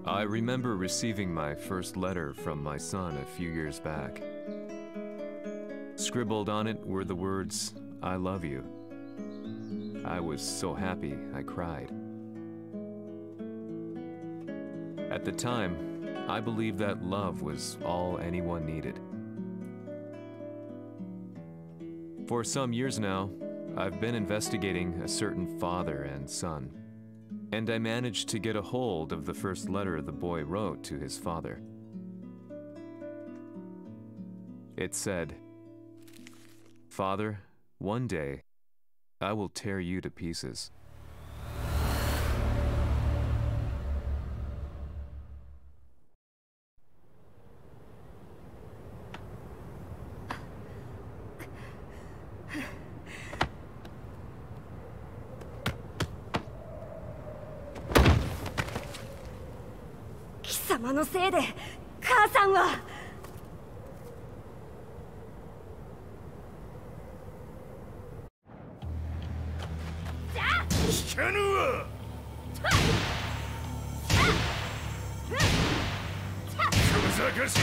I remember receiving my first letter from my son a few years back. Scribbled on it were the words, "I love you." I was so happy I cried. At the time, I believed that love was all anyone needed. For some years now, I've been investigating a certain father and son, and I managed to get a hold of the first letter the boy wrote to his father. It said, "Father, one day, I will tear you to pieces." "貴様のせいで母さんは..." 聞かぬわ。小賢しい。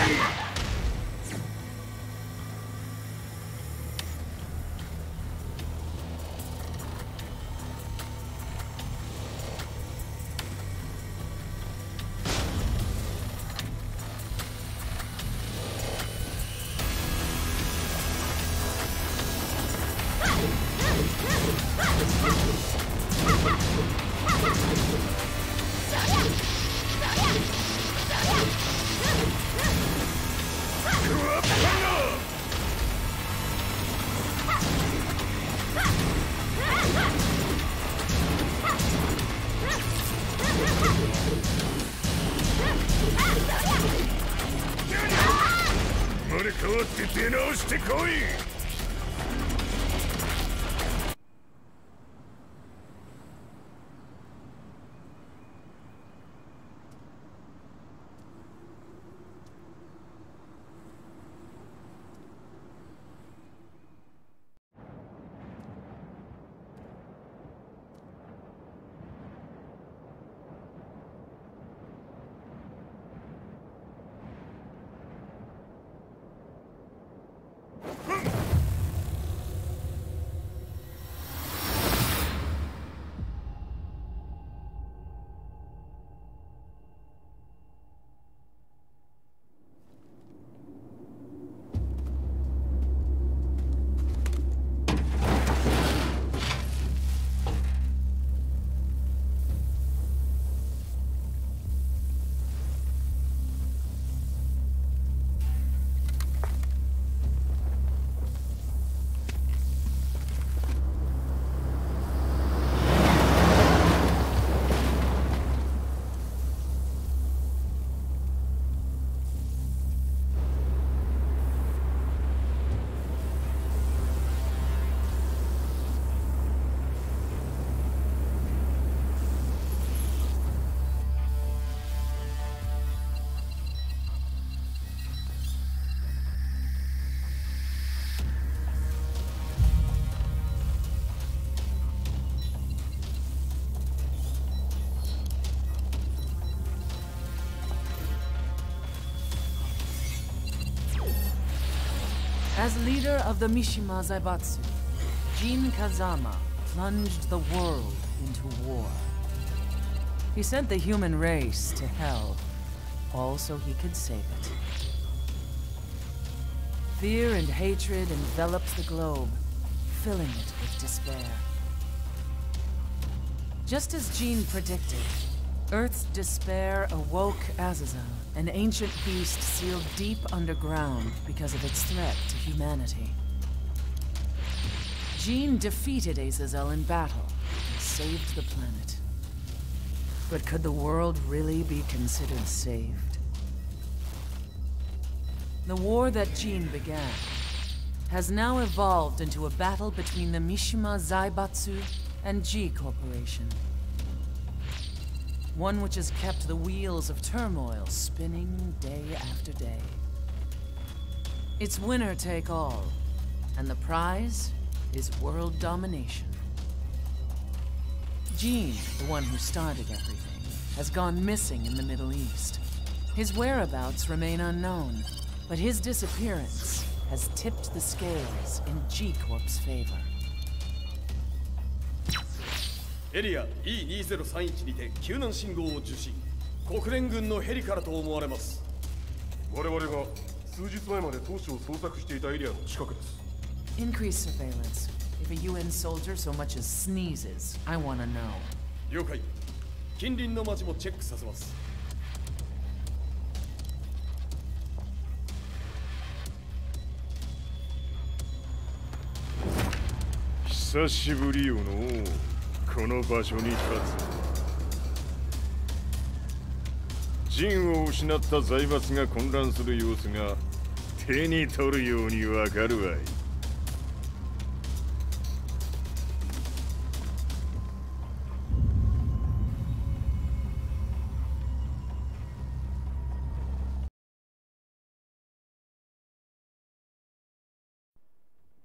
生まれ変わって出直してこい。As leader of the Mishima Zaibatsu, Jin Kazama plunged the world into war. He sent the human race to hell, all so he could save it. Fear and hatred enveloped the globe, filling it with despair. Just as Jin predicted, Earth's despair awoke Azazel, an ancient beast sealed deep underground because of its threat to humanity. Jin defeated Azazel in battle and saved the planet. But could the world really be considered saved? The war that Jin began has now evolved into a battle between the Mishima Zaibatsu and G Corporation. One which has kept the wheels of turmoil spinning day after day. It's winner take all, and the prize is world domination. Jean, the one who started everything, has gone missing in the Middle East. His whereabouts remain unknown, but his disappearance has tipped the scales in G-Corp's favor. エリア E2031 にて救難信号を受信。国連軍のヘリからと思われます。我々が数日前まで当初を捜索していたエリアの近くです。Increase surveillance. If a UN soldier so much as sneezes, I want to know. 了解。近隣の町もチェックさせます。久しぶりよのこの場所に立つ。陣を失った財閥が混乱する様子が手に取るようにわかるわい。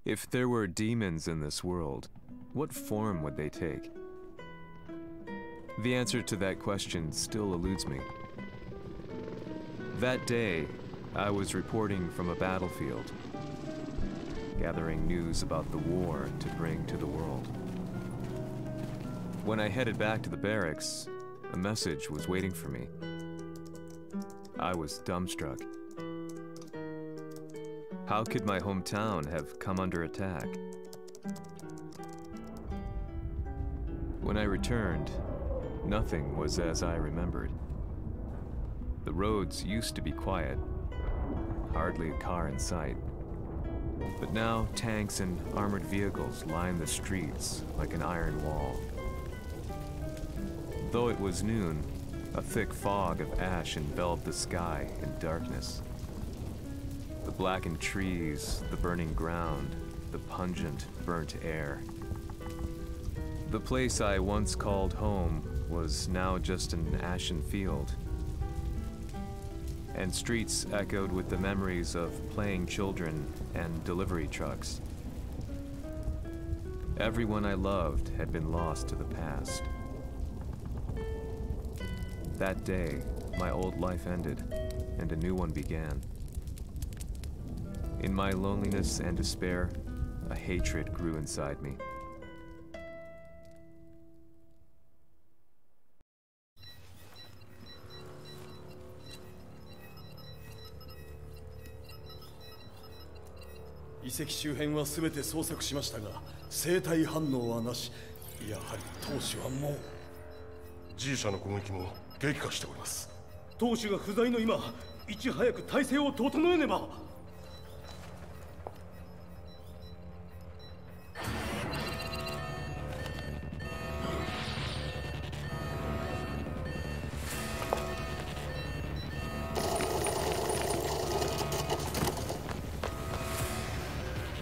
If there were demons in this world, what form would they take? The answer to that question still eludes me. That day, I was reporting from a battlefield, gathering news about the war to bring to the world. When I headed back to the barracks, a message was waiting for me. I was dumbstruck. How could my hometown have come under attack? When I returned, nothing was as I remembered. The roads used to be quiet, hardly a car in sight. But now tanks and armored vehicles line the streets like an iron wall. Though it was noon, a thick fog of ash enveloped the sky in darkness. The blackened trees, the burning ground, the pungent, burnt air. The place I once called home was now just an ashen field. And streets echoed with the memories of playing children and delivery trucks. Everyone I loved had been lost to the past. That day, my old life ended, and a new one began. In my loneliness and despair, a hatred grew inside me. The 遺跡周辺はすべて捜索しましたが、生体反応はなし。やはり当主はもう。G 社の攻撃も激化しております。当主が不在の今、いち早く体制を整えねば。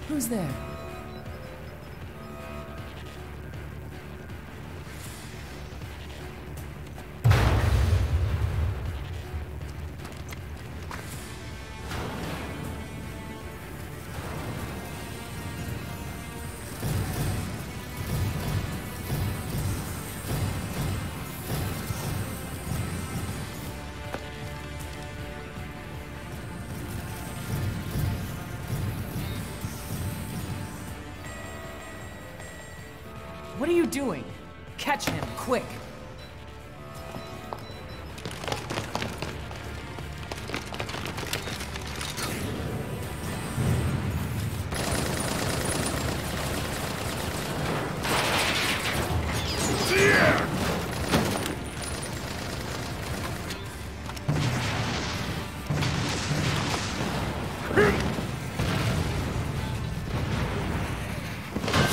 Who's there? What are you doing? Catch him, quick!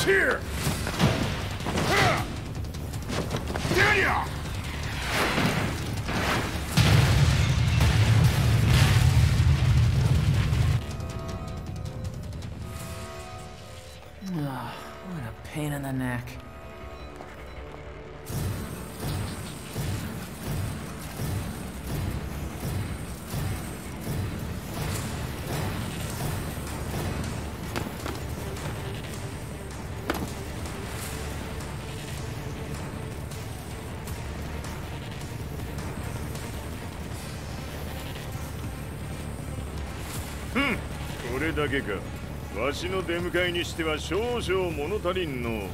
Here! What a pain in the neck. これだけか。わしの出迎えにしては少々物足りんの。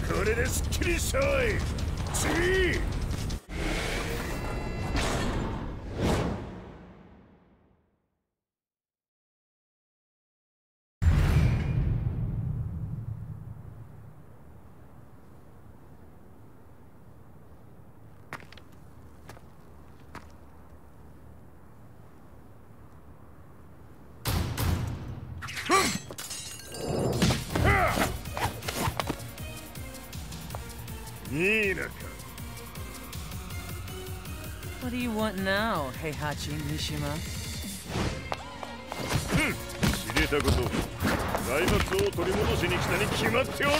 これですっきりしょい。次。What do you want now, Heihachi Mishima? 知れたこと。財閥を取り戻しに来たに決まっておろう。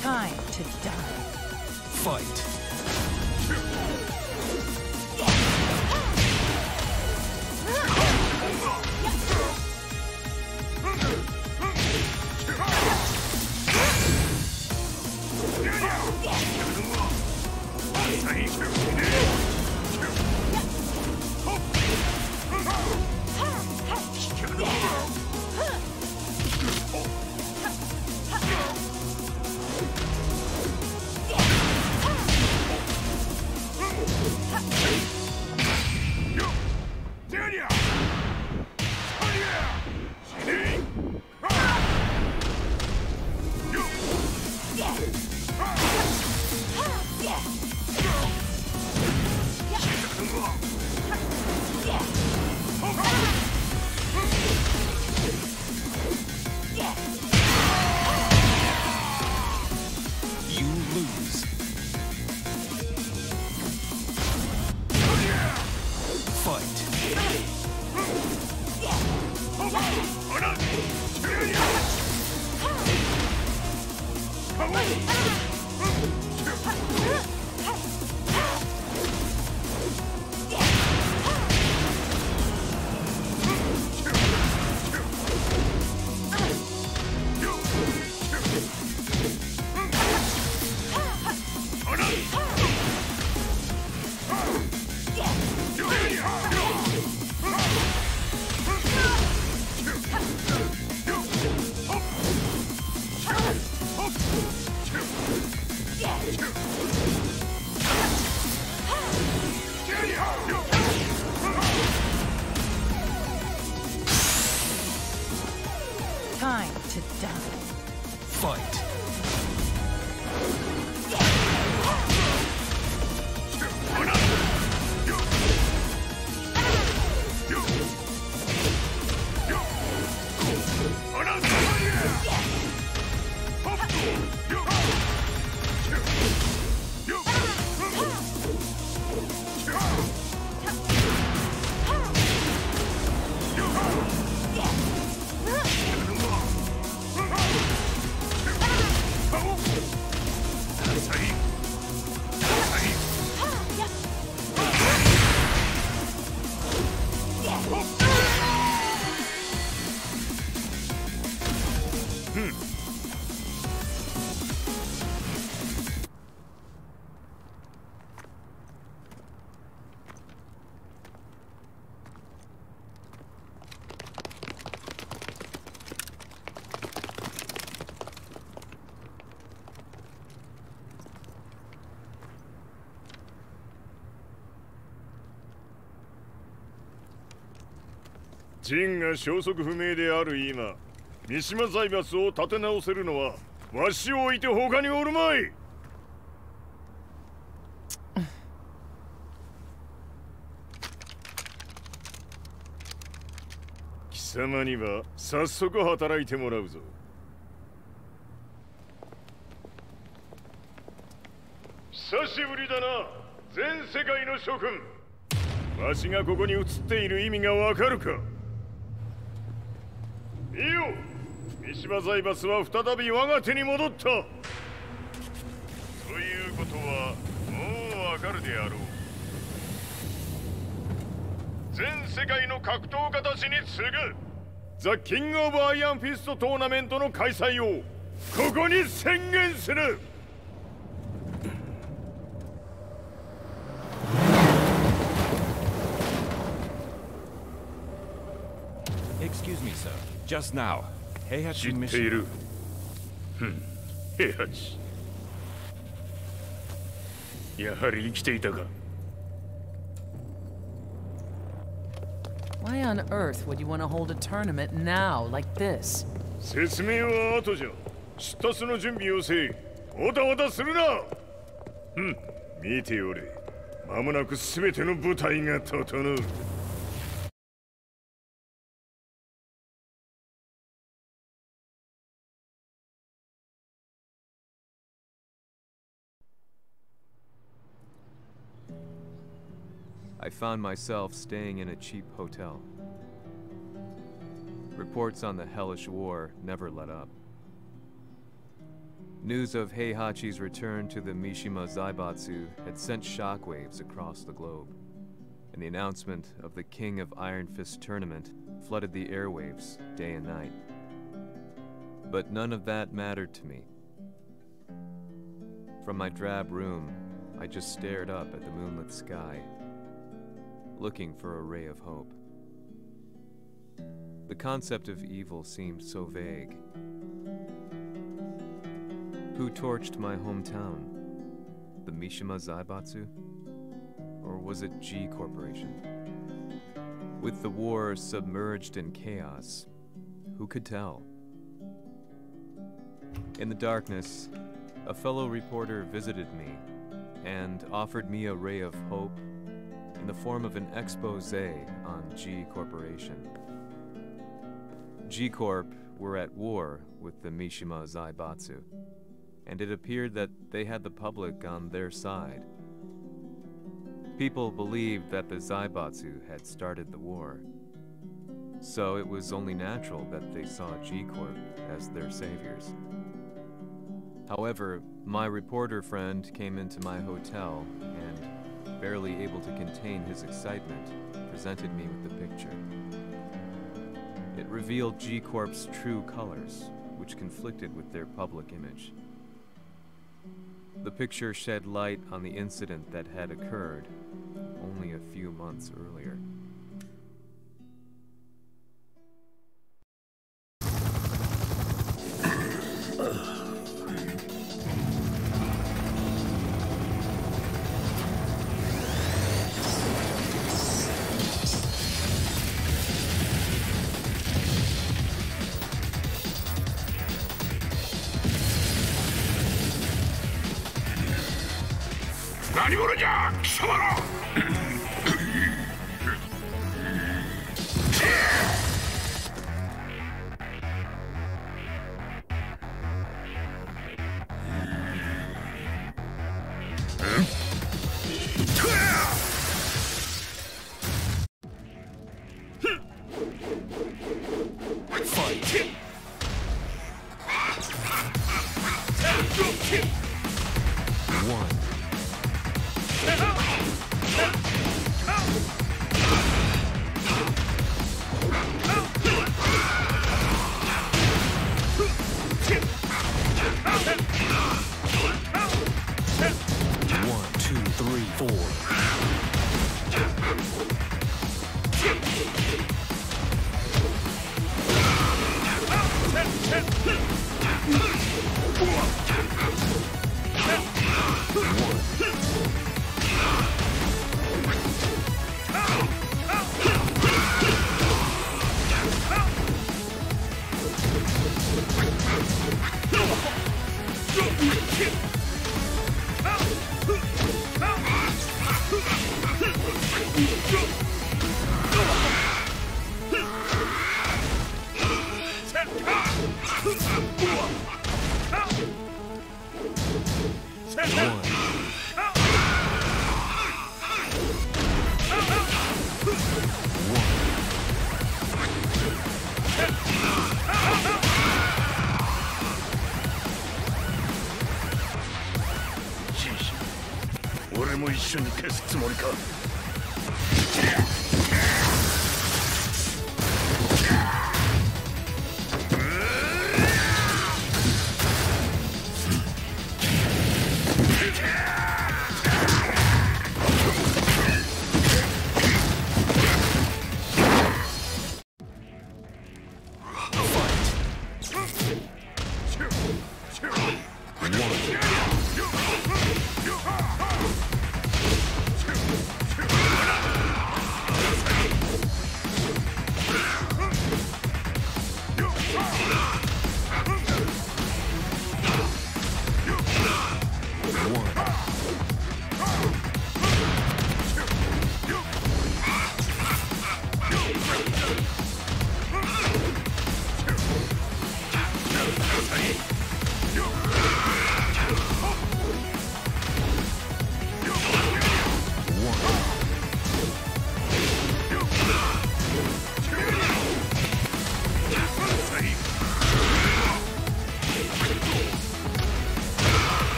Time to die. Fight. Time to die. Fight.ジンが消息不明である今、三島財閥を立て直せるのはわしを置いて他におるまい。貴様には早速働いてもらうぞ。久しぶりだな、全世界の諸君。わしがここに映っている意味がわかるか。いいよ、三島財閥は再び我が手に戻った。ということはもうわかるであろう。全世界の格闘家たちに次ぐザ・キング・オブ・アイアンフィストトーナメントの開催をここに宣言する。sir. Just now, 知 Heihachi ってい Mishima. る。平八。やはり生きていたか。 Why on earth would you want to hold a tournament now, like this? 説明は後じゃ。出立の準備をせい。おたわたするな。見ておれ。間もなく全ての部隊が整う。I found myself staying in a cheap hotel. Reports on the hellish war never let up. News of Heihachi's return to the Mishima Zaibatsu had sent shockwaves across the globe, and the announcement of the King of Iron Fist tournament flooded the airwaves day and night. But none of that mattered to me. From my drab room, I just stared up at the moonlit sky, looking for a ray of hope. The concept of evil seemed so vague. Who torched my hometown? The Mishima Zaibatsu? Or was it G Corporation? With the war submerged in chaos, who could tell? In the darkness, a fellow reporter visited me and offered me a ray of hope in the form of an expose on G Corporation. G Corp were at war with the Mishima Zaibatsu, and it appeared that they had the public on their side. People believed that the Zaibatsu had started the war, so it was only natural that they saw G Corp as their saviors. However, my reporter friend came into my hotel and, barely able to contain his excitement, presented me with the picture. It revealed G Corp's true colors, which conflicted with their public image. The picture shed light on the incident that had occurred only a few months earlier.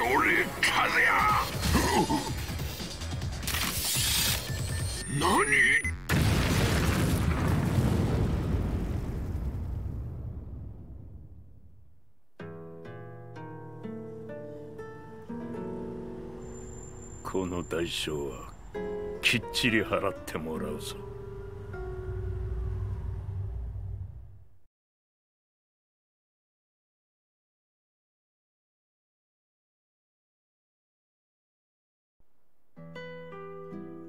俺風や。何？この代償はきっちり払ってもらうぞ。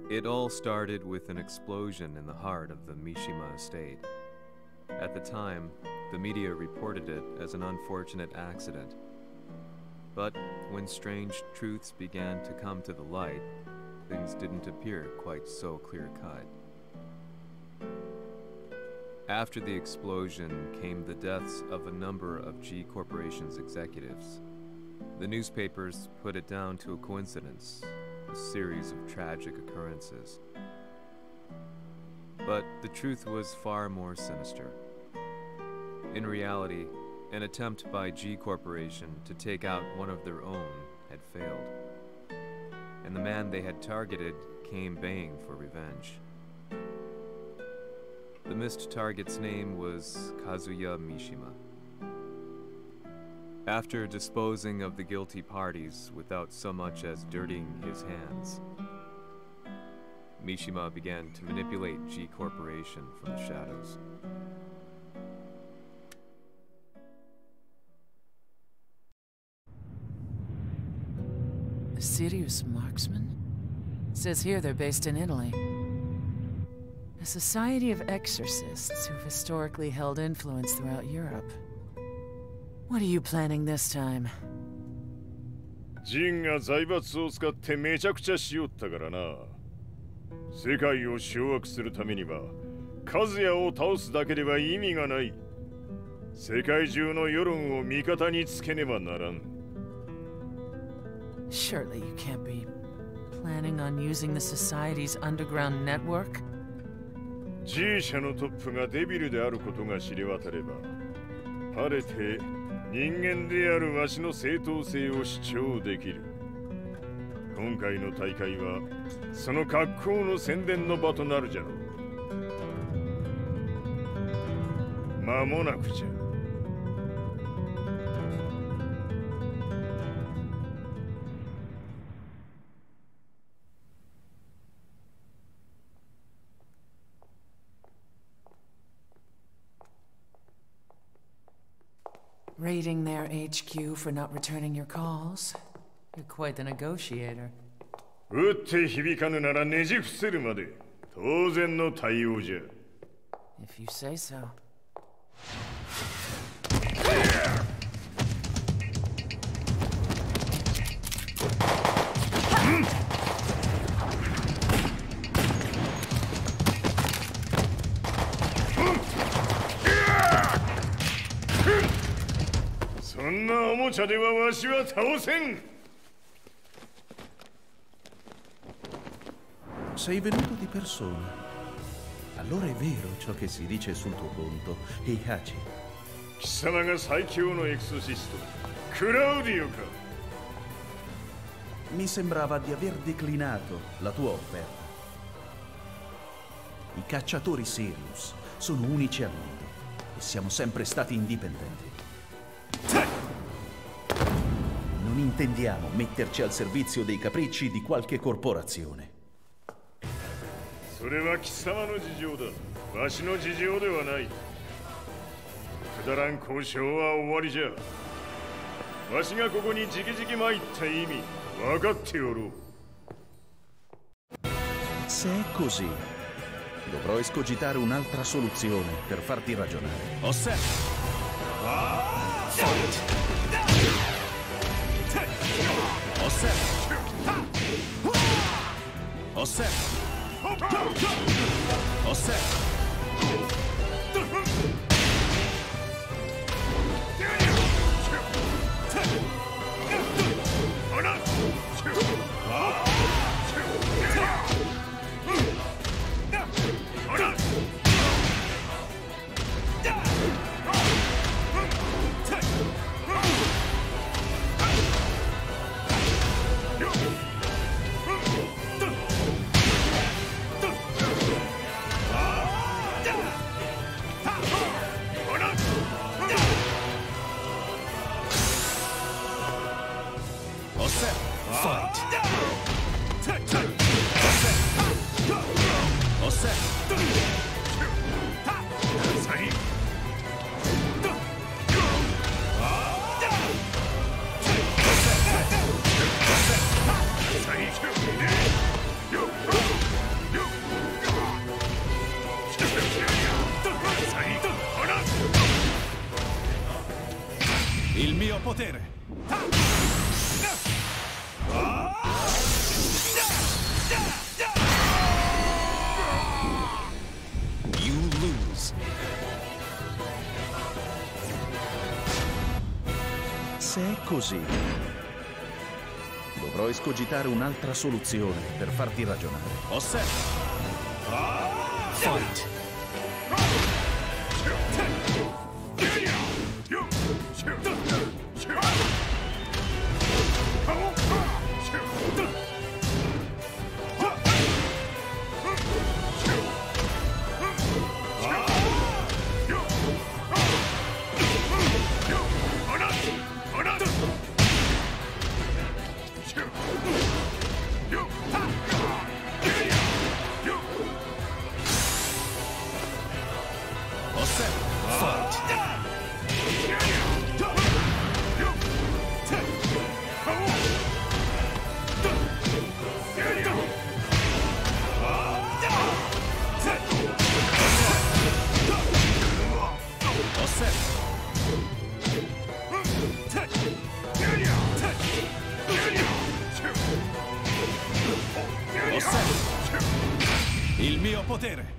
It all started with an explosion in the heart of the Mishima estate. At the time, the media reported it as an unfortunate accident. But when strange truths began to come to the light, things didn't appear quite so clear-cut. After the explosion came the deaths of a number of G Corporation's executives. The newspapers put it down to a coincidence, a series of tragic occurrences. But the truth was far more sinister. In reality, an attempt by G Corporation to take out one of their own had failed, and the man they had targeted came baying for revenge. The missed target's name was Kazuya Mishima. After disposing of the guilty parties without so much as dirtying his hands, Mishima began to manipulate G Corporation from the shadows. A serious marksman? It says here they're based in Italy. A society of exorcists who've historically held influence throughout Europe. What are you planning this time? ジンが財閥を使ってめちゃくちゃしよったからな。世界を掌握するためには、カズヤを倒すだけでは意味がない。世界中の世論を味方につけねばならん。Surely you can't be planning on using the society's underground network? G 社のトップがデビルであることが知れ渡れば、晴れて人間であるわしの正当性を主張できる。今回の大会はその格好の宣伝の場となるじゃろう。間もなくじゃ。Raiding their HQ for not returning your calls? You're quite the negotiator. 撃って響かぬならねじ伏せるまで当然の対応じゃ。If you say so. Sei venuto di persona. Allora è vero ciò che si dice sul tuo conto, Heihachi. 貴様が最強のエクソシスト、クラウディオか。Mi sembrava di aver declinato la tua offerta. I cacciatori Sirius sono unici al mondo e siamo sempre stati indipendenti. Non intendiamo metterci al servizio dei capricci di qualche corporazione. それは貴様の事情だ。わしの事情ではない。くだらん交渉は終わりじゃ。わしがここに直々参った意味分かっておろう。Se è così, dovrò escogitare un'altra soluzione per farti ragionare. Osserva. Osserva. Osserva. Osserva. Il mio potere. You lose. Se è così, dovrò escogitare un'altra soluzione per farti ragionare. Osserva. Fight. Il mio potere.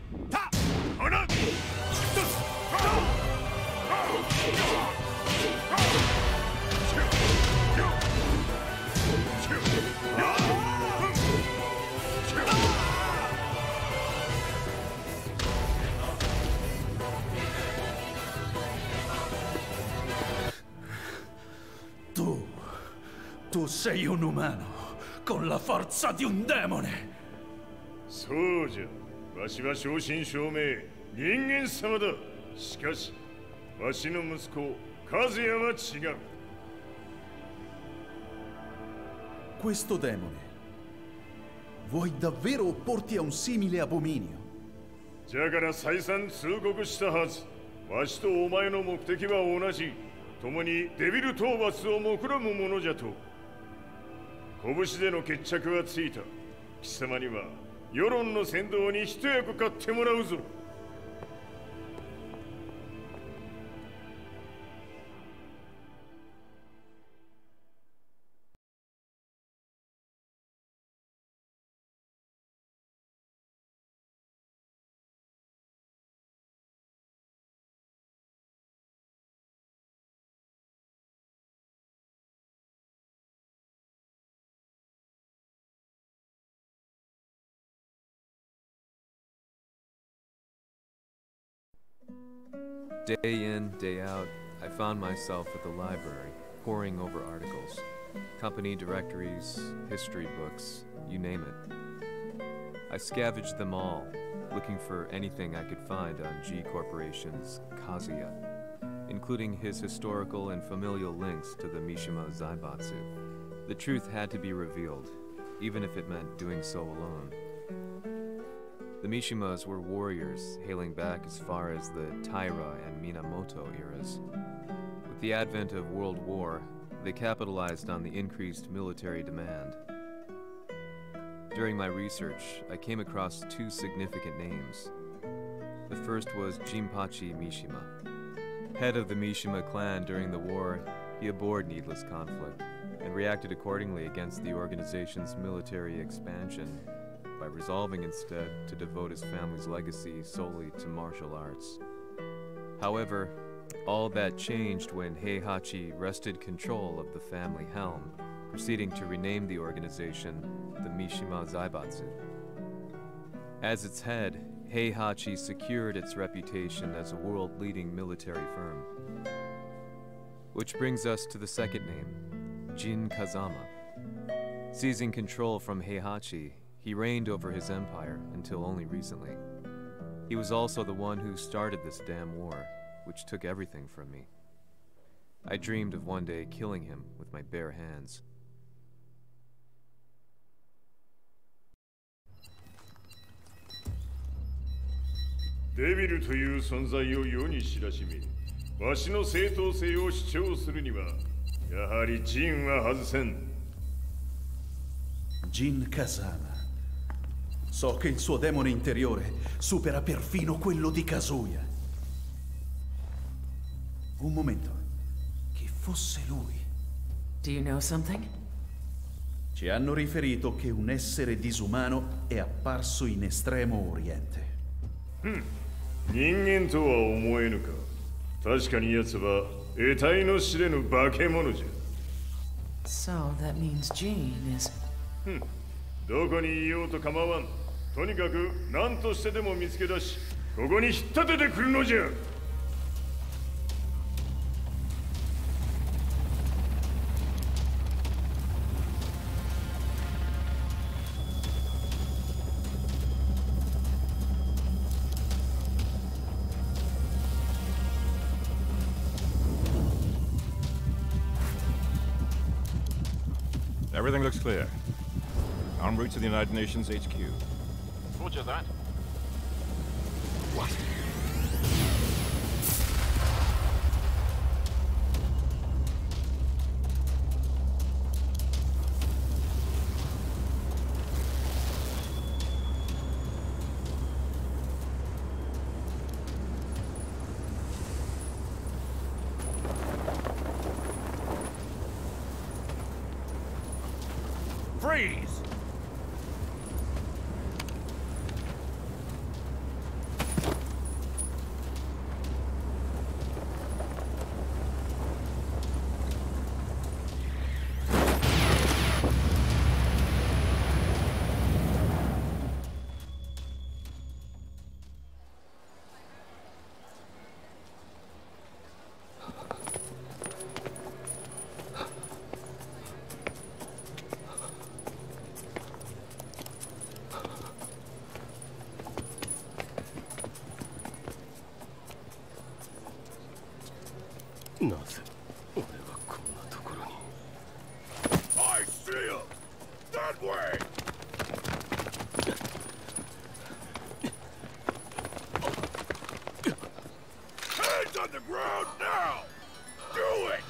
Tu sei un umano con la forza di un demone. そうじゃ。わしは正真正銘人間様だ。しかしわしの息子和也は違う。 Questo demone, vuoi davvero opporti a un simile abominio? じゃから再三通告したはず。わしとお前の目的は同じ。共にデビル討伐を目論むものじゃと。拳での決着はついた。貴様には世論の先導に一役買ってもらうぞ。Day in, day out, I found myself at the library, poring over articles, company directories, history books, you name it. I scavenged them all, looking for anything I could find on G Corporation's Kazuya, including his historical and familial links to the Mishima Zaibatsu. The truth had to be revealed, even if it meant doing so alone. The Mishimas were warriors hailing back as far as the Taira and Minamoto eras. With the advent of World War, they capitalized on the increased military demand. During my research, I came across two significant names. The first was Jinpachi Mishima. Head of the Mishima clan during the war, he abhorred needless conflict and reacted accordingly against the organization's military expansion by resolving instead to devote his family's legacy solely to martial arts. However, all that changed when Heihachi wrested control of the family helm, proceeding to rename the organization the Mishima Zaibatsu. As its head, Heihachi secured its reputation as a world-leading military firm. Which brings us to the second name, Jin Kazama. Seizing control from Heihachi, he reigned over his empire until only recently. He was also the one who started this damn war, which took everything from me. I dreamed of one day killing him with my bare hands. Devil という存在を世に知らしめ、わしの正当性を主張するには、やはりジンは外せん。Jin Kazama. So che il suo demone interiore supera perfino quello di Kazuya. Un momento. Chi fosse lui. Do you know something? Ci hanno riferito che un essere disumano è apparso in Estremo Oriente. 人間とは思えぬか。確かに奴は得体の知れぬ化け物じゃ。 So that means Jean is... どこにいようと構わん。とにかく何としてでも見つけ出し、ここに引っ立ててくるのじゃ。 Everything looks clear. En route to the United Nations HQ. Roger that. What? Freeze! I see him! That way! Hands on the ground now! Do it!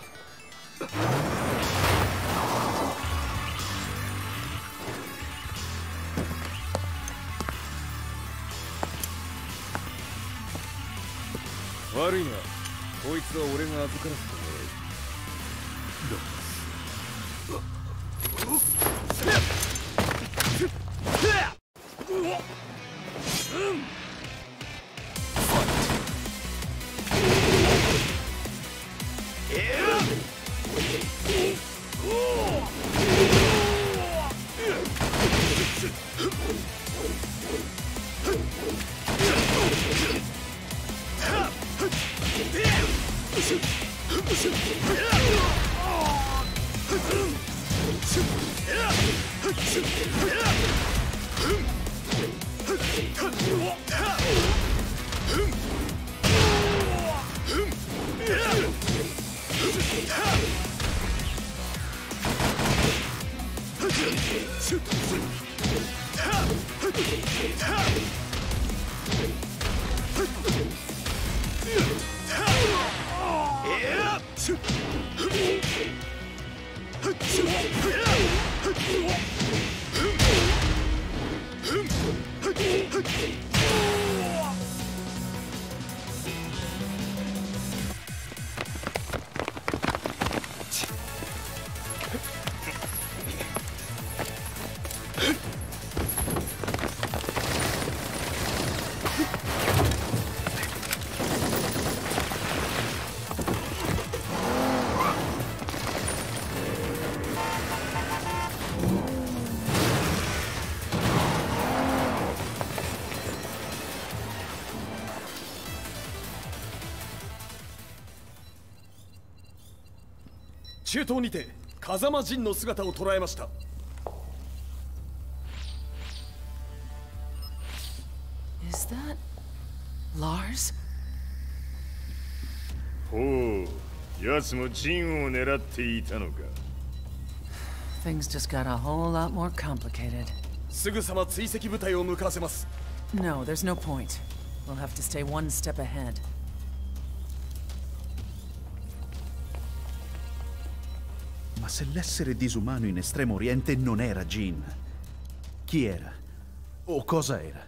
Worry not. こいつは俺が預からせてもらう。 中東にて風間陣の姿を捉えました。 Is that... Lars? ほう、奴も陣を狙っていたのか。 Things just got a whole lot more complicated. すぐさま追跡部隊を向かわせます。 No, there's no point. We'll have to stay one step ahead. Ma se l'essere disumano in Estremo Oriente non era Jean, chi era? O cosa era?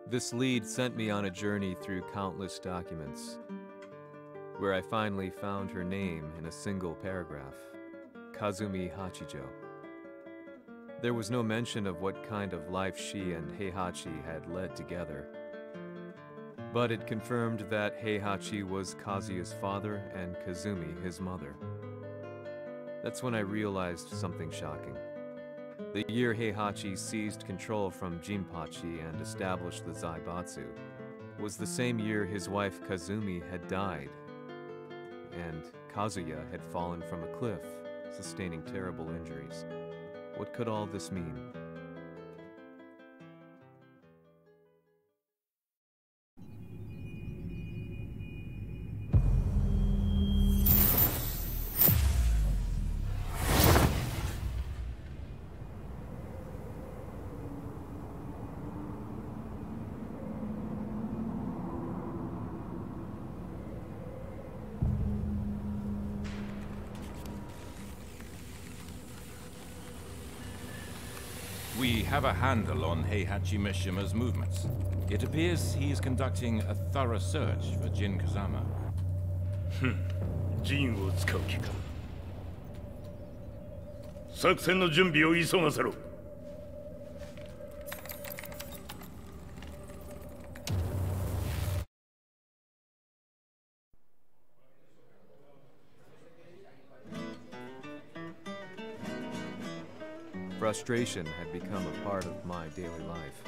This lead sent me on a journey through countless documents, where I finally found her name in a single paragraph, Kazumi Hachijo. There was no mention of what kind of life she and Heihachi had led together, but it confirmed that Heihachi was Kazuya's father and Kazumi his mother. That's when I realized something shocking. The year Heihachi seized control from Jinpachi and established the Zaibatsu was the same year his wife Kazumi had died, and Kazuya had fallen from a cliff, sustaining terrible injuries. What could all this mean? We have a handle on Heihachi Mishima's movements. It appears he is conducting a thorough search for Jin Kazama. ジンを使う気か。作戦の準備を急がせろ。Frustration had become a part of my daily life.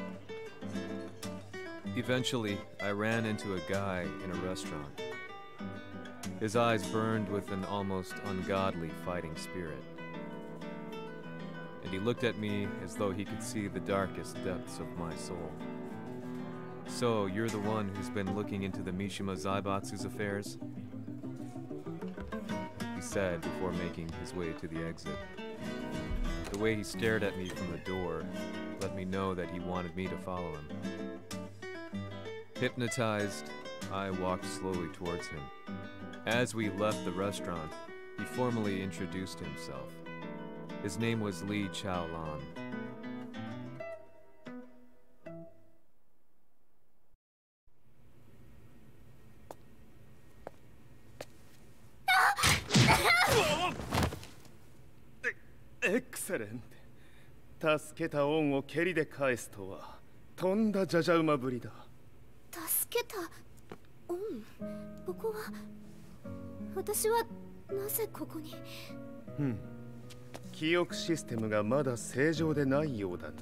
Eventually, I ran into a guy in a restaurant. His eyes burned with an almost ungodly fighting spirit. And he looked at me as though he could see the darkest depths of my soul. "So, you're the one who's been looking into the Mishima Zaibatsu's affairs?" he said before making his way to the exit. The way he stared at me from the door let me know that he wanted me to follow him. Hypnotized, I walked slowly towards him. As we left the restaurant, he formally introduced himself. His name was Li Chaolan. Excellent. 助けた恩を蹴りで返すとはとんだじゃじゃ馬ぶりだ。助けた恩。ここは私はなぜここに。記憶システムがまだ正常でないようだな。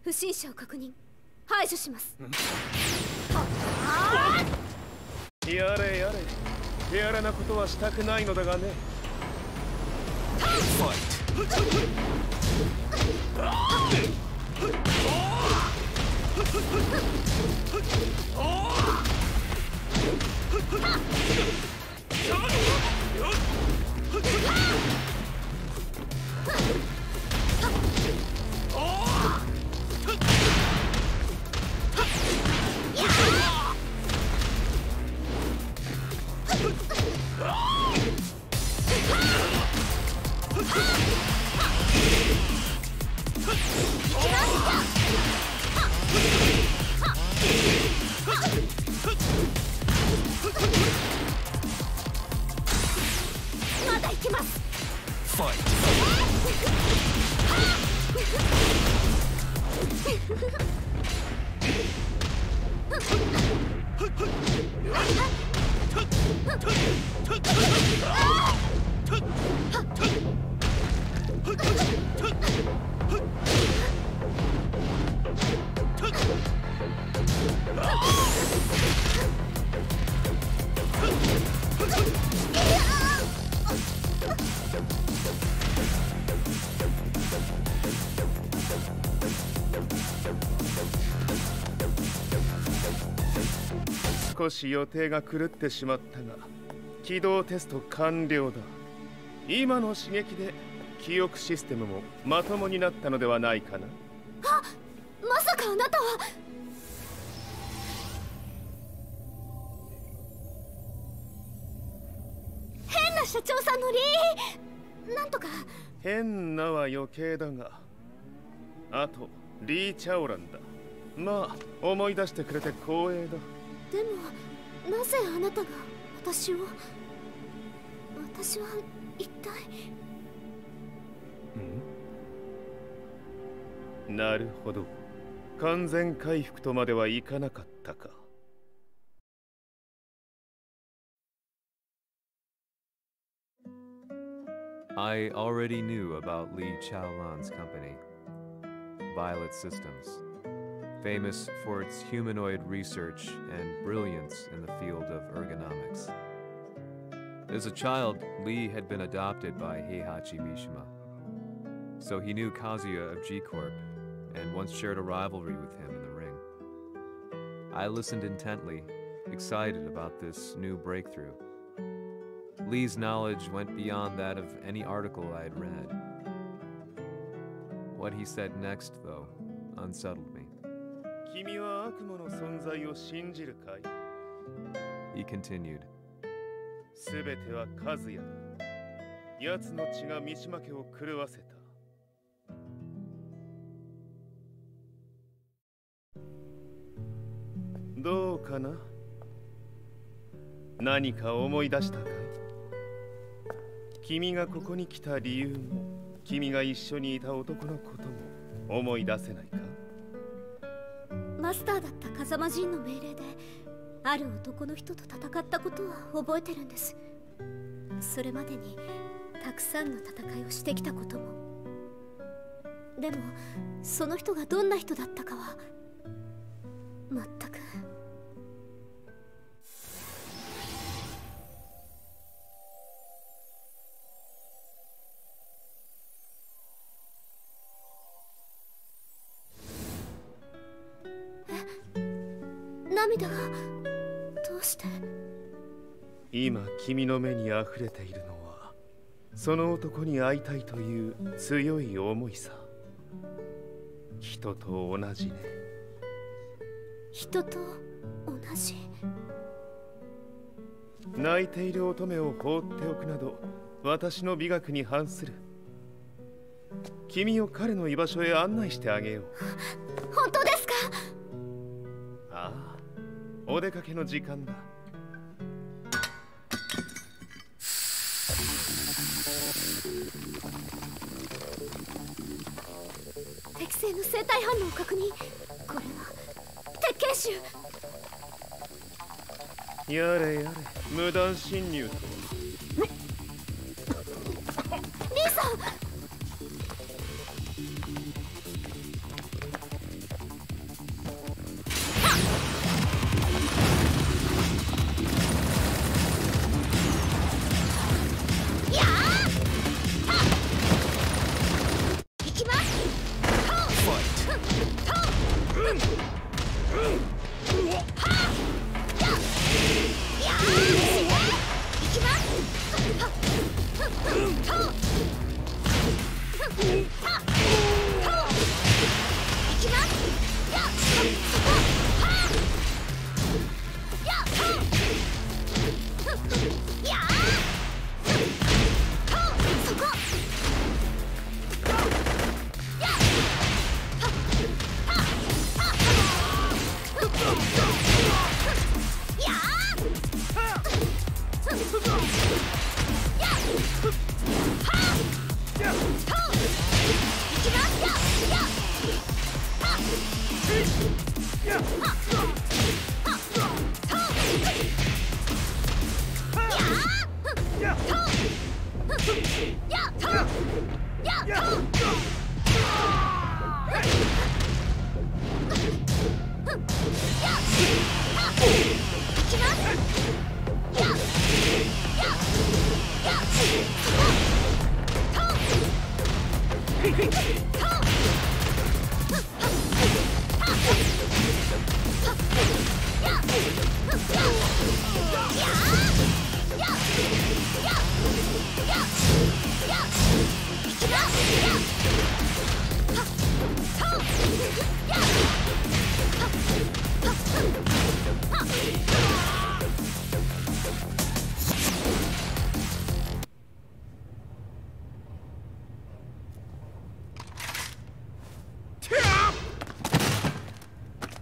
不審者を確認。排除します。やれやれ。手荒なことはしたくないのだがね。まだ行きます。少し予定が狂ってしまったが、起動テスト完了だ。今の刺激で記憶システムもまともになったのではないかな。あ、まさかあなたは。変な社長さんのなんとか。変なは余計だが、あとリー・チャオランだ。まあ思い出してくれて光栄だ。でもなぜあなたが私を。私は一体。なるほど。完全回復とまではいかなかったか。I already knew about Li Chaolan's company, Violet Systems, famous for its humanoid research and brilliance in the field of ergonomics. As a child, Li had been adopted by Heihachi Mishima, so he knew Kazuya of G-Corp and once shared a rivalry with him in the ring. I listened intently, excited about this new breakthrough. Lee's knowledge went beyond that of any article I had read. What he said next, though, unsettled me. He continued. すべてはカズヤ。奴の血が三島家を狂わせた。どうかな？何か思い出したかい？君がここに来た理由も、君が一緒にいた男のことも思い出せないか？マスターだった風間陣の命令で、ある男の人と戦ったことは覚えてるんです。それまでにたくさんの戦いをしてきたことも。でもその人がどんな人だったかは全く。涙がどうして？今君の目にあふれているのはその男に会いたいという強い思いさ。人と同じね。人と同じ。泣いている乙女を放っておくなど私の美学に反する。君を彼の居場所へ案内してあげよう。本当ですか？ああ、お出かけの時間だ。適正の生体反応を確認。これは鉄拳集。やれやれ、無断侵入とは。リーさん。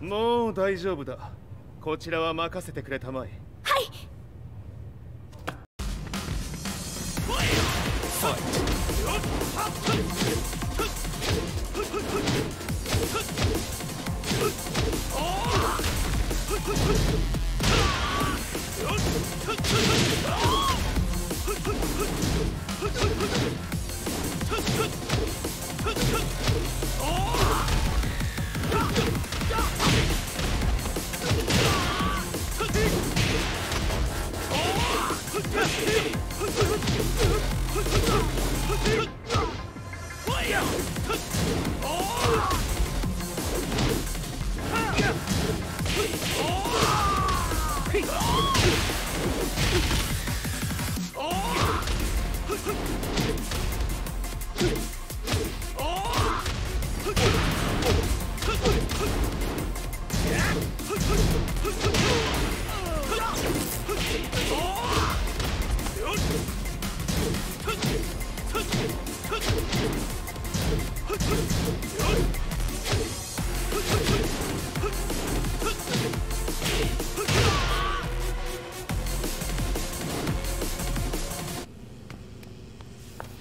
もう大丈夫だ。こちらは任せてくれたまえ。はい。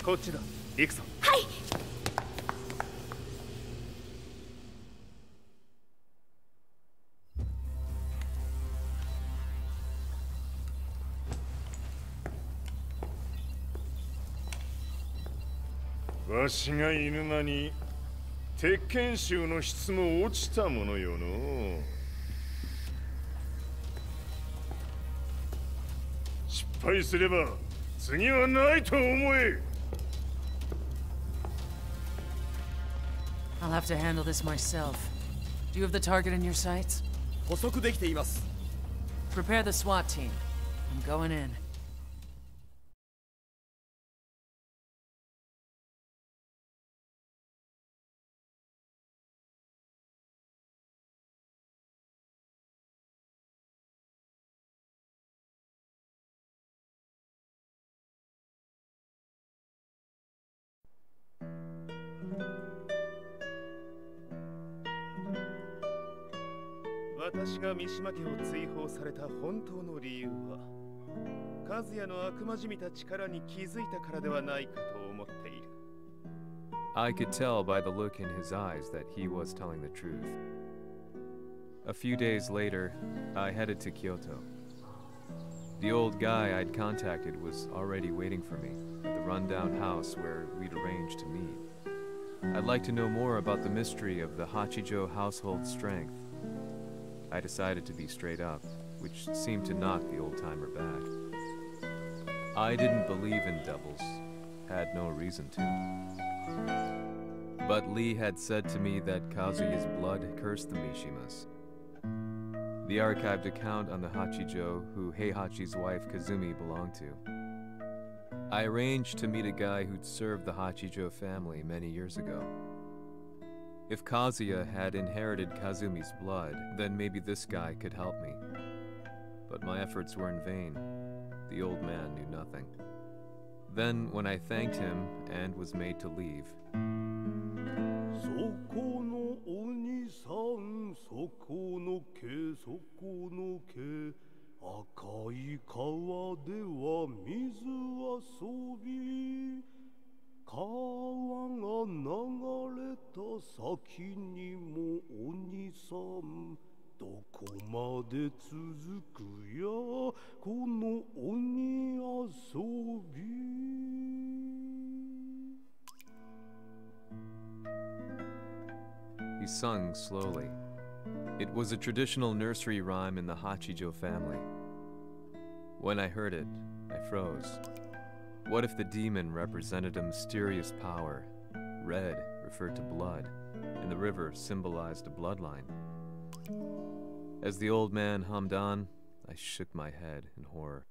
こっちだ。行くぞ。はい。わしがいる間に鉄拳衆の質も落ちたものよの。失敗すれば次はないと思え。I'll have to handle this myself. Do you have the target in your sights? 捕捉できています。Prepare the SWAT team. I'm going in.「私が三島家を追放された本当の理由は、和也の悪魔じみた力に気づいたからではないかと思っている。I could tell by the look in his eyes that he was telling the truth. A few days later, I headed to Kyoto. The old guy I'd contacted was already waiting for me at the rundown house where we'd arranged to meet. I'd like to know more about the mystery of the Hachijo household strength. I decided to be straight up, which seemed to knock the old-timer back. I didn't believe in devils, had no reason to. But Lee had said to me that Kazuya's blood cursed the Mishimas. The archived account on the Hachijo who Heihachi's wife Kazumi belonged to. I arranged to meet a guy who'd served the Hachijo family many years ago. If Kazuya had inherited Kazumi's blood, then maybe this guy could help me. But my efforts were in vain. The old man knew nothing. Then, when I thanked him and was made to leave, そこのお兄さん、そこの毛、そこの毛、赤い川では水遊び、川が流れた先にもお兄さん、どこまで続くやこの鬼遊び。he sung slowly. It was a traditional nursery rhyme in the Hachijo family. When I heard it, I froze. What if the demon represented a mysterious power? Red referred to blood, and the river symbolized a bloodline. As the old man hummed on, I shook my head in horror.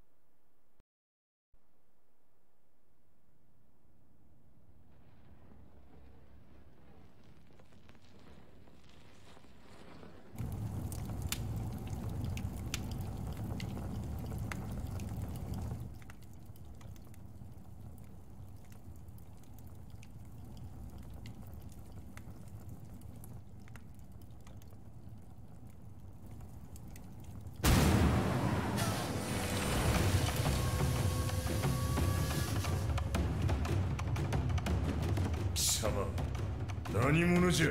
何者じゃ。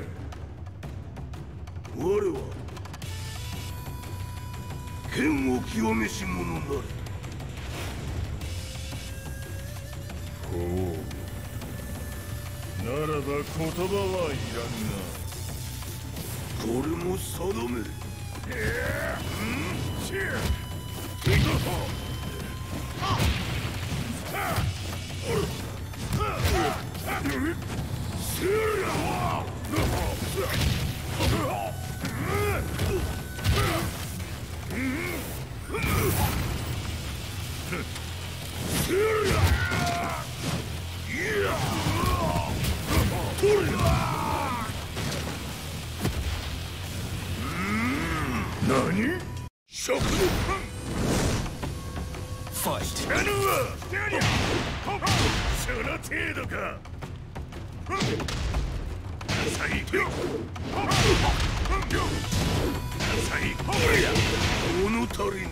我は剣を極めし者なり。ほう。ならば言葉はいらんな。これも定め。何？食のファイト。その程度か。最強。最高や。物足りぬ。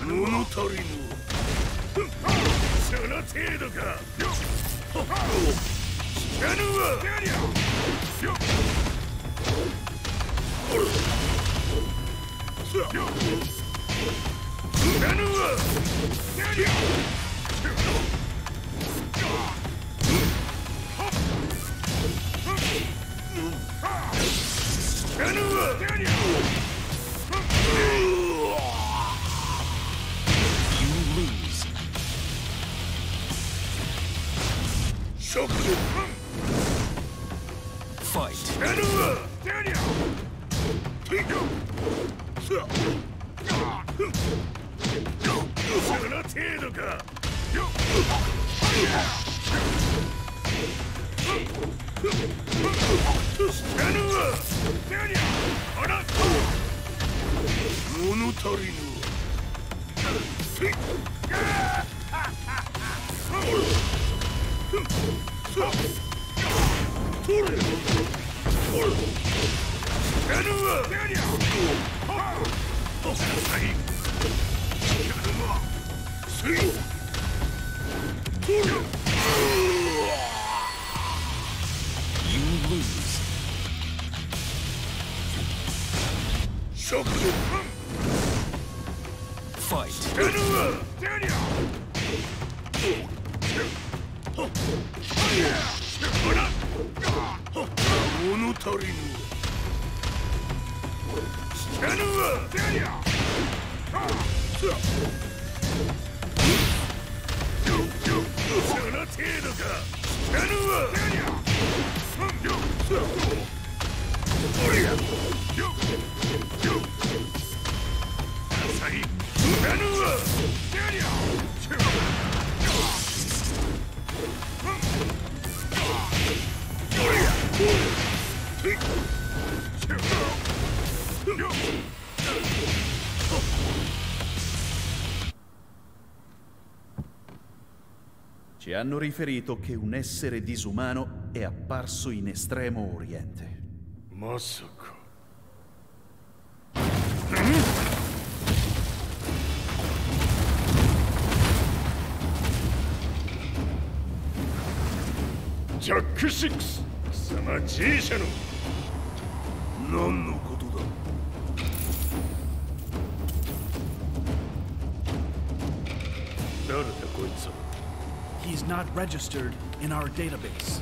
物足りぬ。その程度か。物足りぬ。物足りぬ。Ci hanno riferito che un essere disumano è apparso in Estremo Oriente. まさか。ジャック6、貴様 G 社の何のことだ。誰だこいつは。 He's not registered in our database.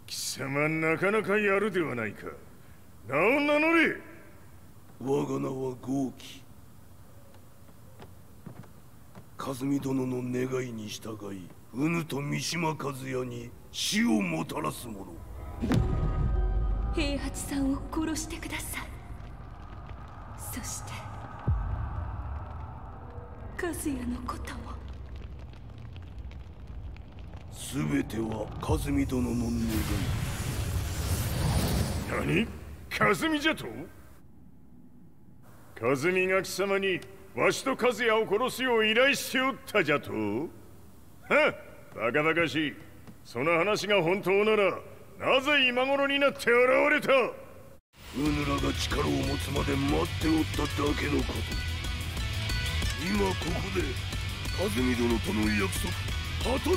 貴様なかなかやるではないか。名を名乗れ。我が名は豪輝。和美殿の願いに従いうぬと三島和也に死をもたらす者。平八さんを殺してください。そして和也のことも。全ては和美殿の願い。何？和美じゃと？和美が貴様にわしと和也を殺すよう依頼しておったじゃと？はっ、バカバカしい。その話が本当ならなぜ今頃になって現れた？うぬらが力を持つまで待っておっただけのこと。今ここで和美殿との約束果たそう。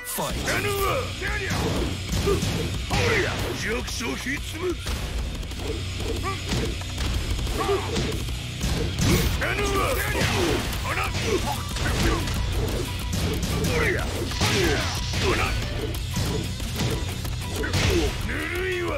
ファイト。弱小ひっつむ。ぬるいわ。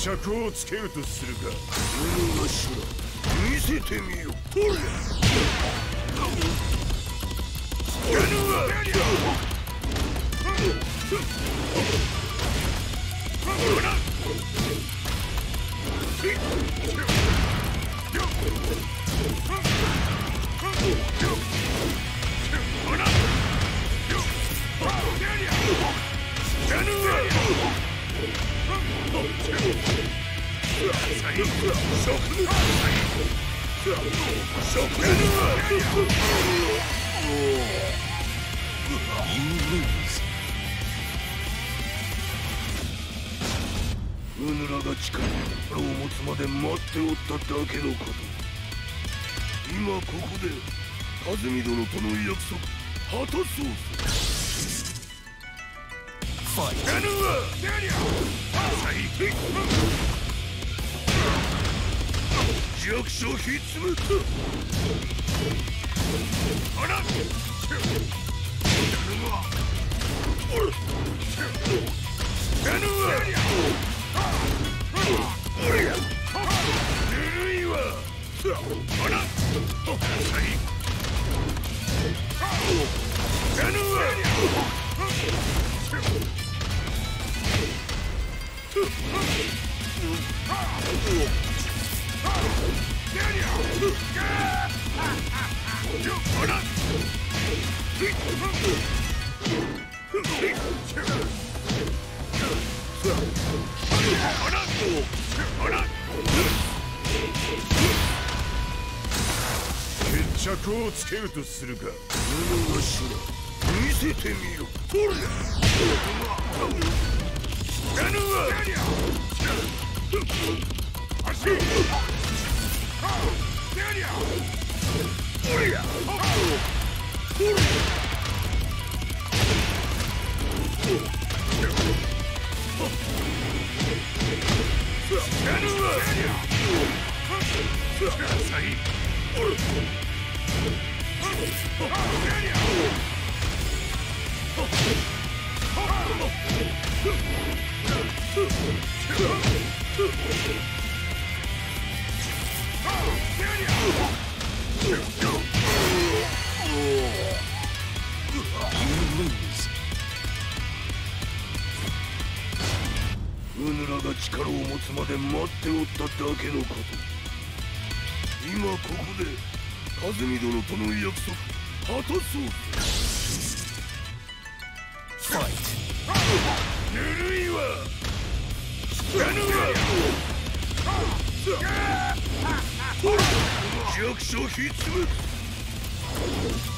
決着をつけるとするか。うぬがしら見せてみよ。うぬらが力を持つまで待っておっただけのこと。今ここで和美殿との約束果たそう。ファイト。弱小ひっつむ。ぬるいわ。決着をつけるとするか。うぬがしら見せてみよ。うぬらが力を持つまで待っておっただけのこと。今ここで風見殿との約束果たそう。ファイト。ぬるいわ。知らぬわ。弱小ひっつぶ。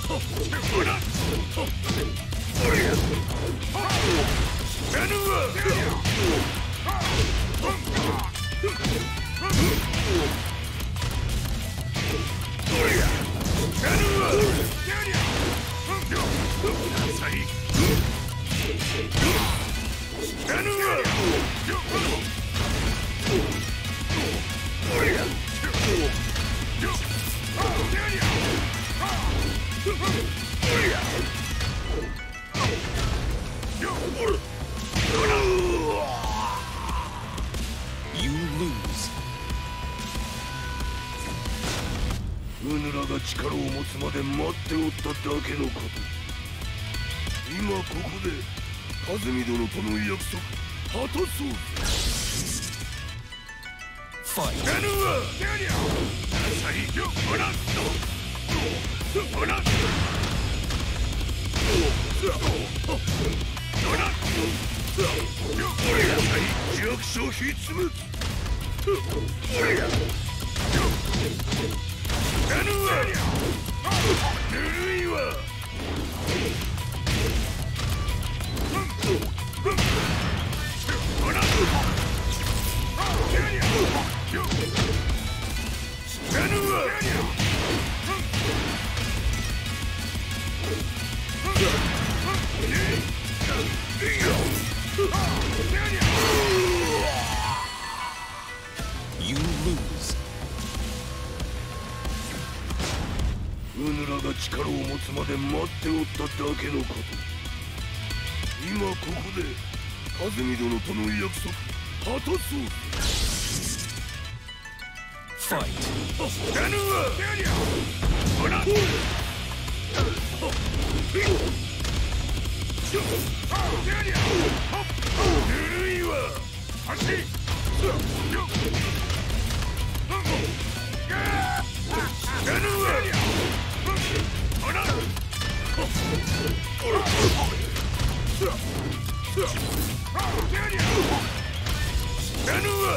ほら。知らぬわ。うぬらが力を持つまで待っておっただけのこと。今ここで風見殿との約束果たそう。ファイト。やるわ。最強ほらほら弱小ひっつむ。やるわ。ぬるいわ。ほら。やるわ。You lose. うぬらが力を持つまで待っておっただけのこと。今ここで風見殿との約束果たそう。ファイト。やるわ。ほら。ぬるいわ。走っ。やるわ。ほら。やるわ。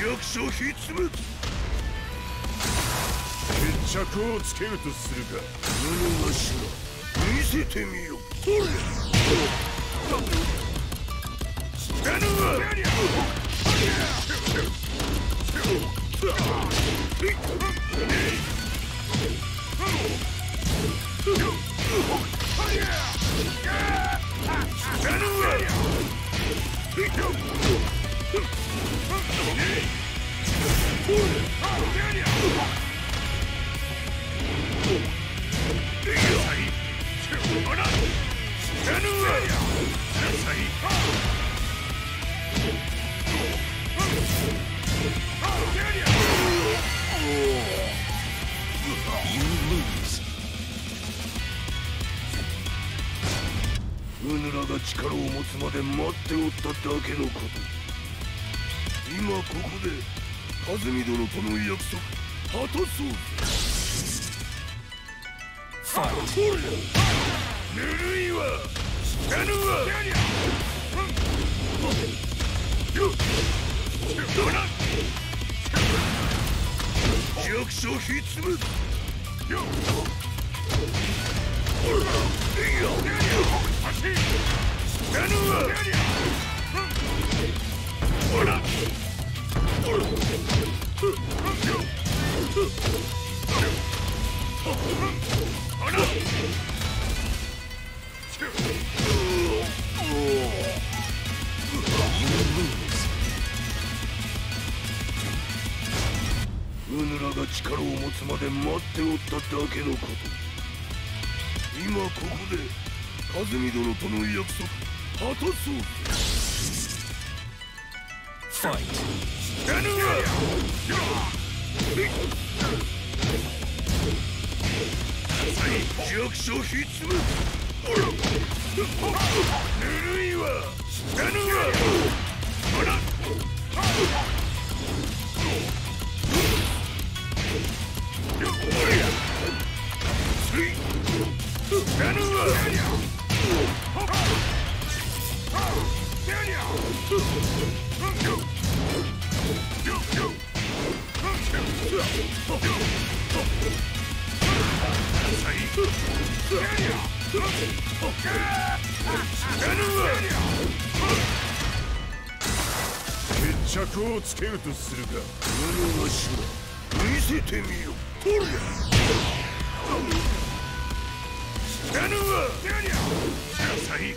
弱小ひっつむ。決着をつけるとするか。ぬのしら見せてみよ。ほれ。やるわ。うぬらが力を持つまで待っておっただけのこと。今ここで風見殿との約束果たそう。ファイト。ぬるいわ。やるわ。将ひつむよっうぬらが力を持つまで待っておっただけのこと。今ここで和美殿との約束果たそう。ファイト。やるわ。弱小ひつむ。ぬるいわ。やるわ。ほら。決着をつけるとするか。無のわしら見せてみよ。ほりゃやるわ。野菜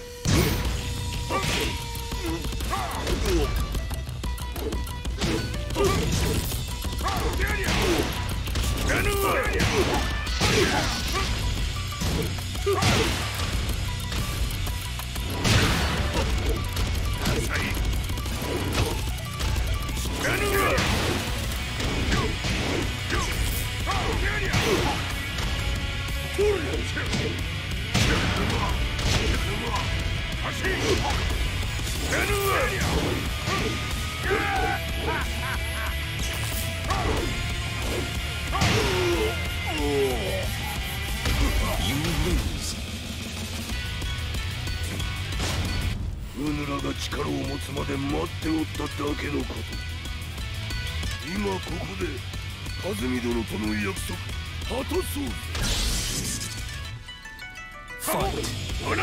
やるわ。うぬらが力を持つまで待っておっただけのこと。今ここで和美殿との約束果たそう。ファイト。ほら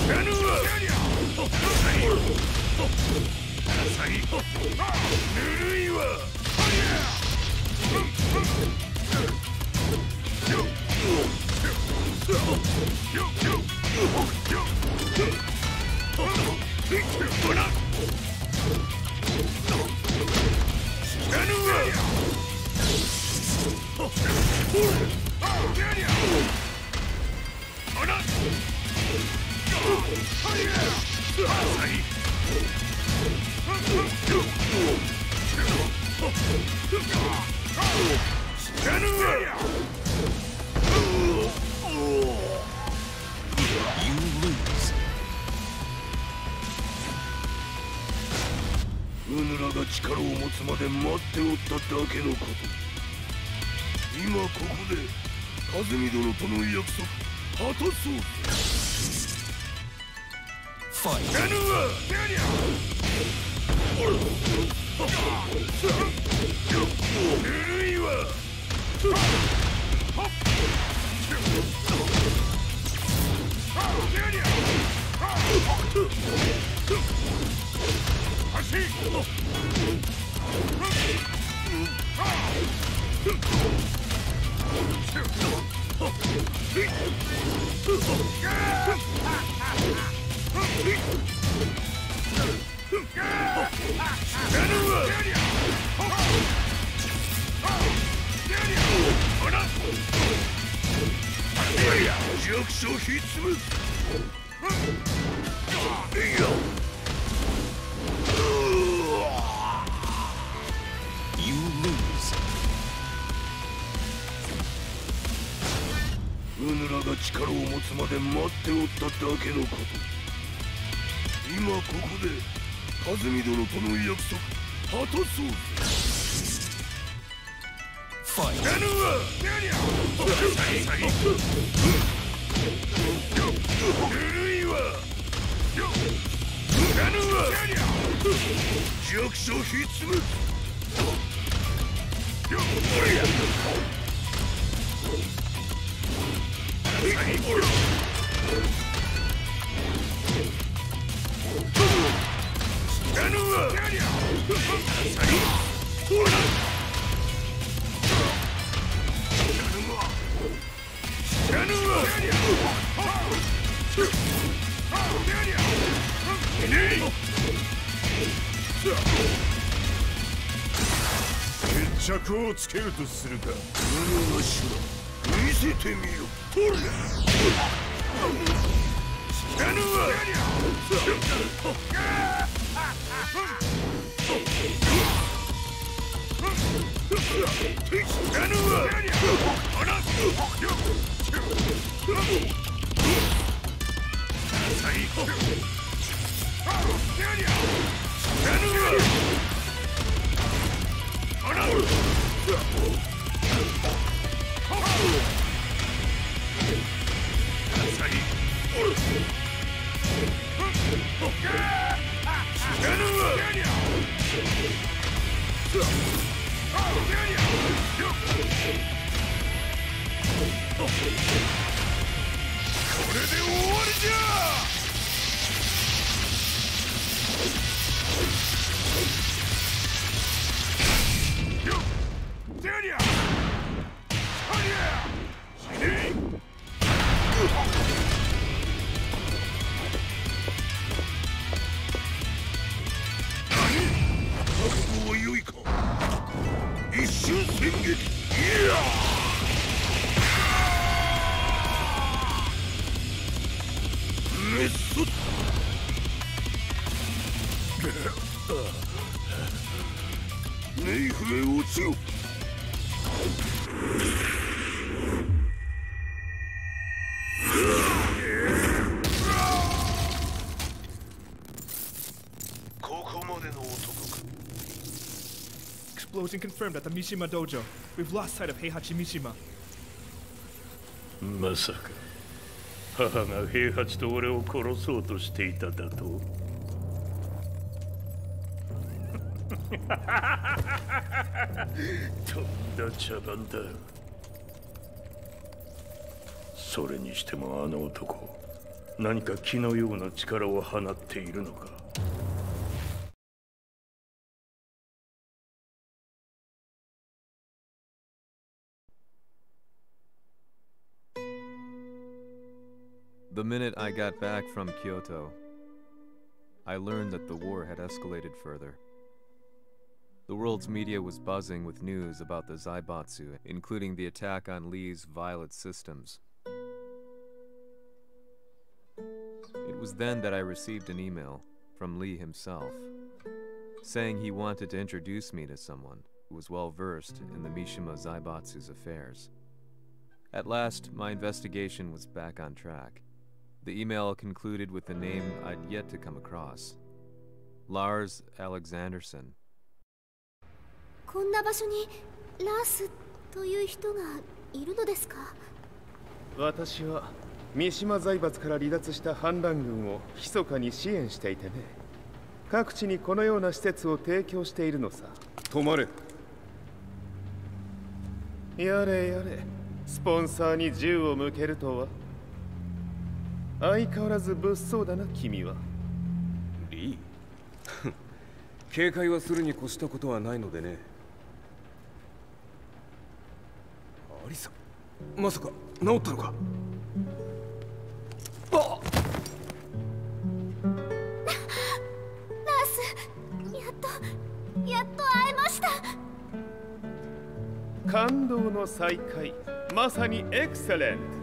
やるわ。ぬるいわ。うぬらが力を持つまで待っておっただけのこと。今ここで和美殿との約束果たそう。ファイト。やるわ。ぬるいわ。弱小ひつむ。You lose. うぬらが力を持つまで待っておっただけのこと。今ここで和美殿との約束果たそう。ファイト。やるわ。ぬるいわ。やるわ。弱小ひつむ。決着をつけるとするか。無のしろ見せてみよ。ほら知らぬわ。知らぬわ。これで終わりじゃ。Explosion confirmed at the Mishima Dojo. We've lost sight of Heihachi Mishima. まさか母が平八と俺を殺そうとしていただと。とんだ茶番だ。それにしてもあの男、何か気のような力を放っているのか。The minute I got back from Kyoto, I learned that the war had escalated further. The world's media was buzzing with news about the Zaibatsu, including the attack on Lee's Violet systems. It was then that I received an email from Lee himself, saying he wanted to introduce me to someone who was well versed in the Mishima Zaibatsu's affairs. At last, my investigation was back on track. The email concluded with a name I'd yet to come across. Lars Alexanderson. こんな場所にラースという人がいるのですか？私は三島財閥から離脱した反乱軍を密かに支援していてね。各地にこのような施設を提供しているのさ。止まれ。やれやれ、スポンサーに銃を向けるとは。相変わらず物騒だな君は。リー警戒はするに越したことはないのでね。アリサ、まさか治ったのか？あっラース、やっと会えました。感動の再会、まさにエクセレント。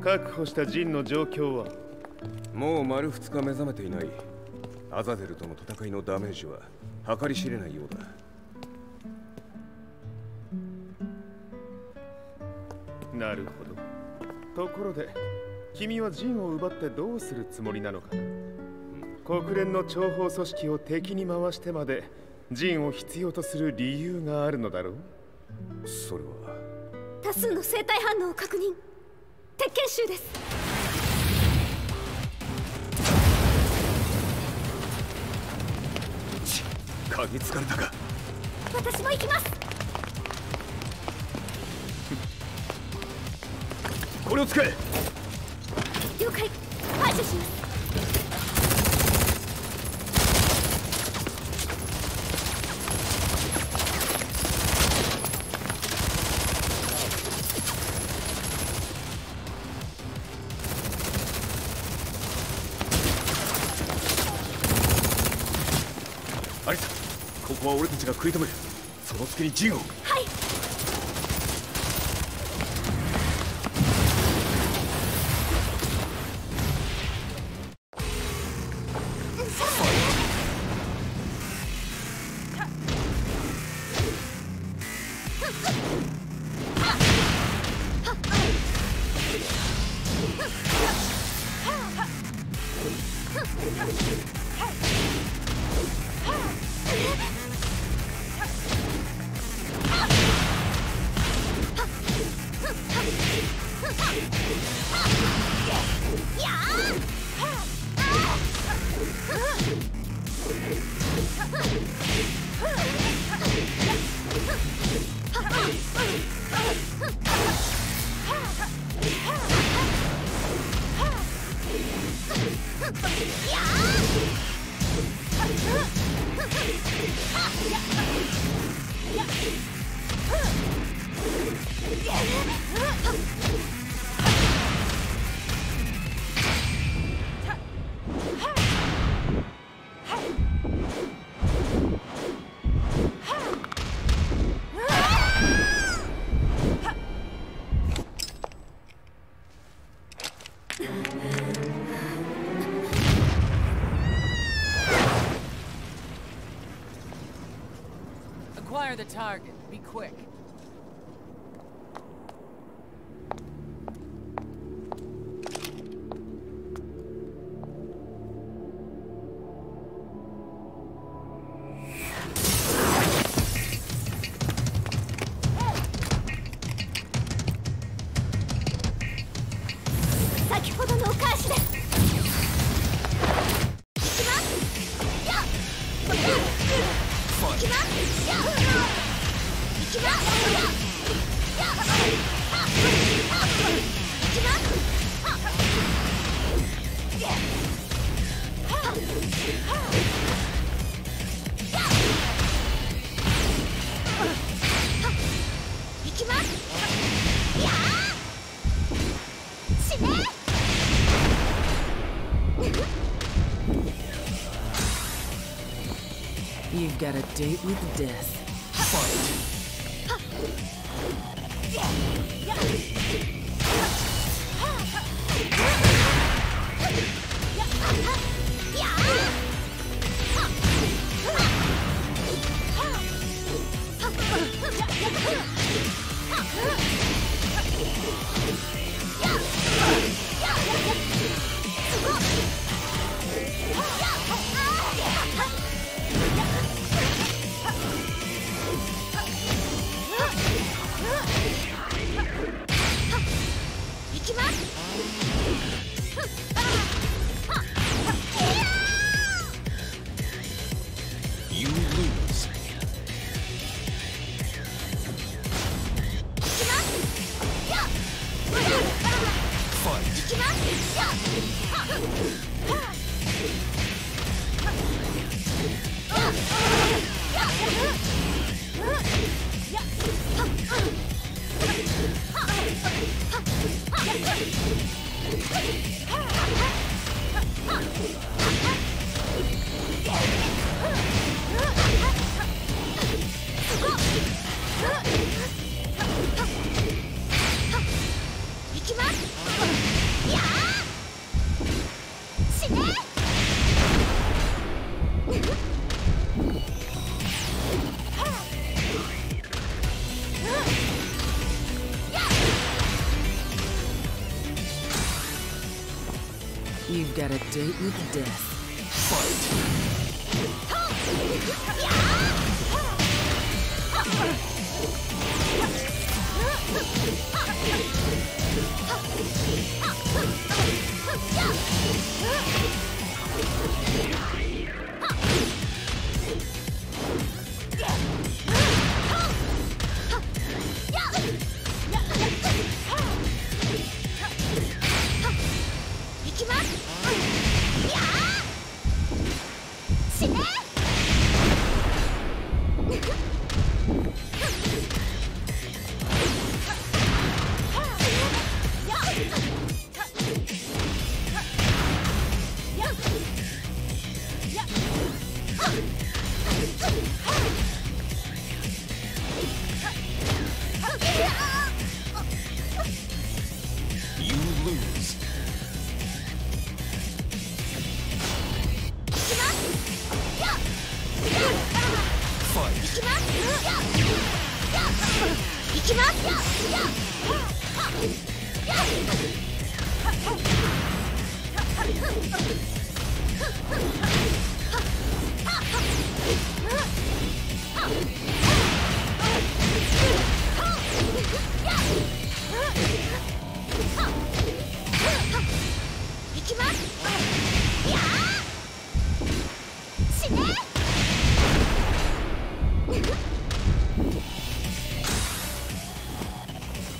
確保したジンの状況は？もう丸2日目覚めていない。アザゼルとの戦いのダメージは計り知れないようだ。なるほど。ところで君はジンを奪ってどうするつもりなのかな？国連の諜報組織を敵に回してまでジンを必要とする理由があるのだろう？それは多数の生体反応を確認。鉄拳衆です。嗅ぎつかれたか。私も行きます。これを使え。了解。排除します。アリサ、ここは俺たちが食い止める。その隙にジンを。はい。Acquire the target. Be quick. You've got a date with death. You lose. You've got a date with death. Fight!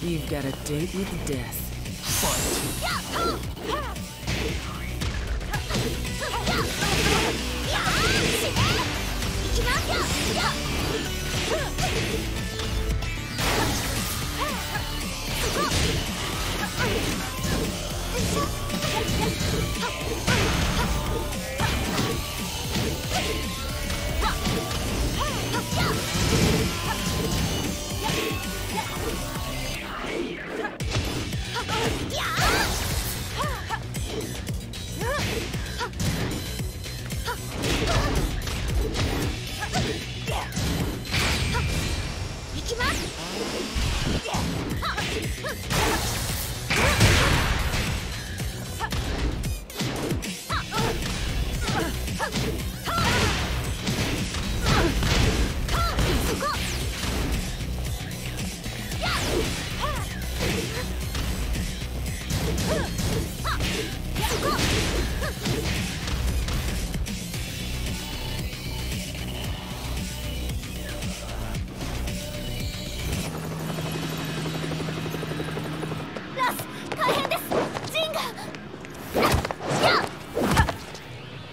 You've got a date with death.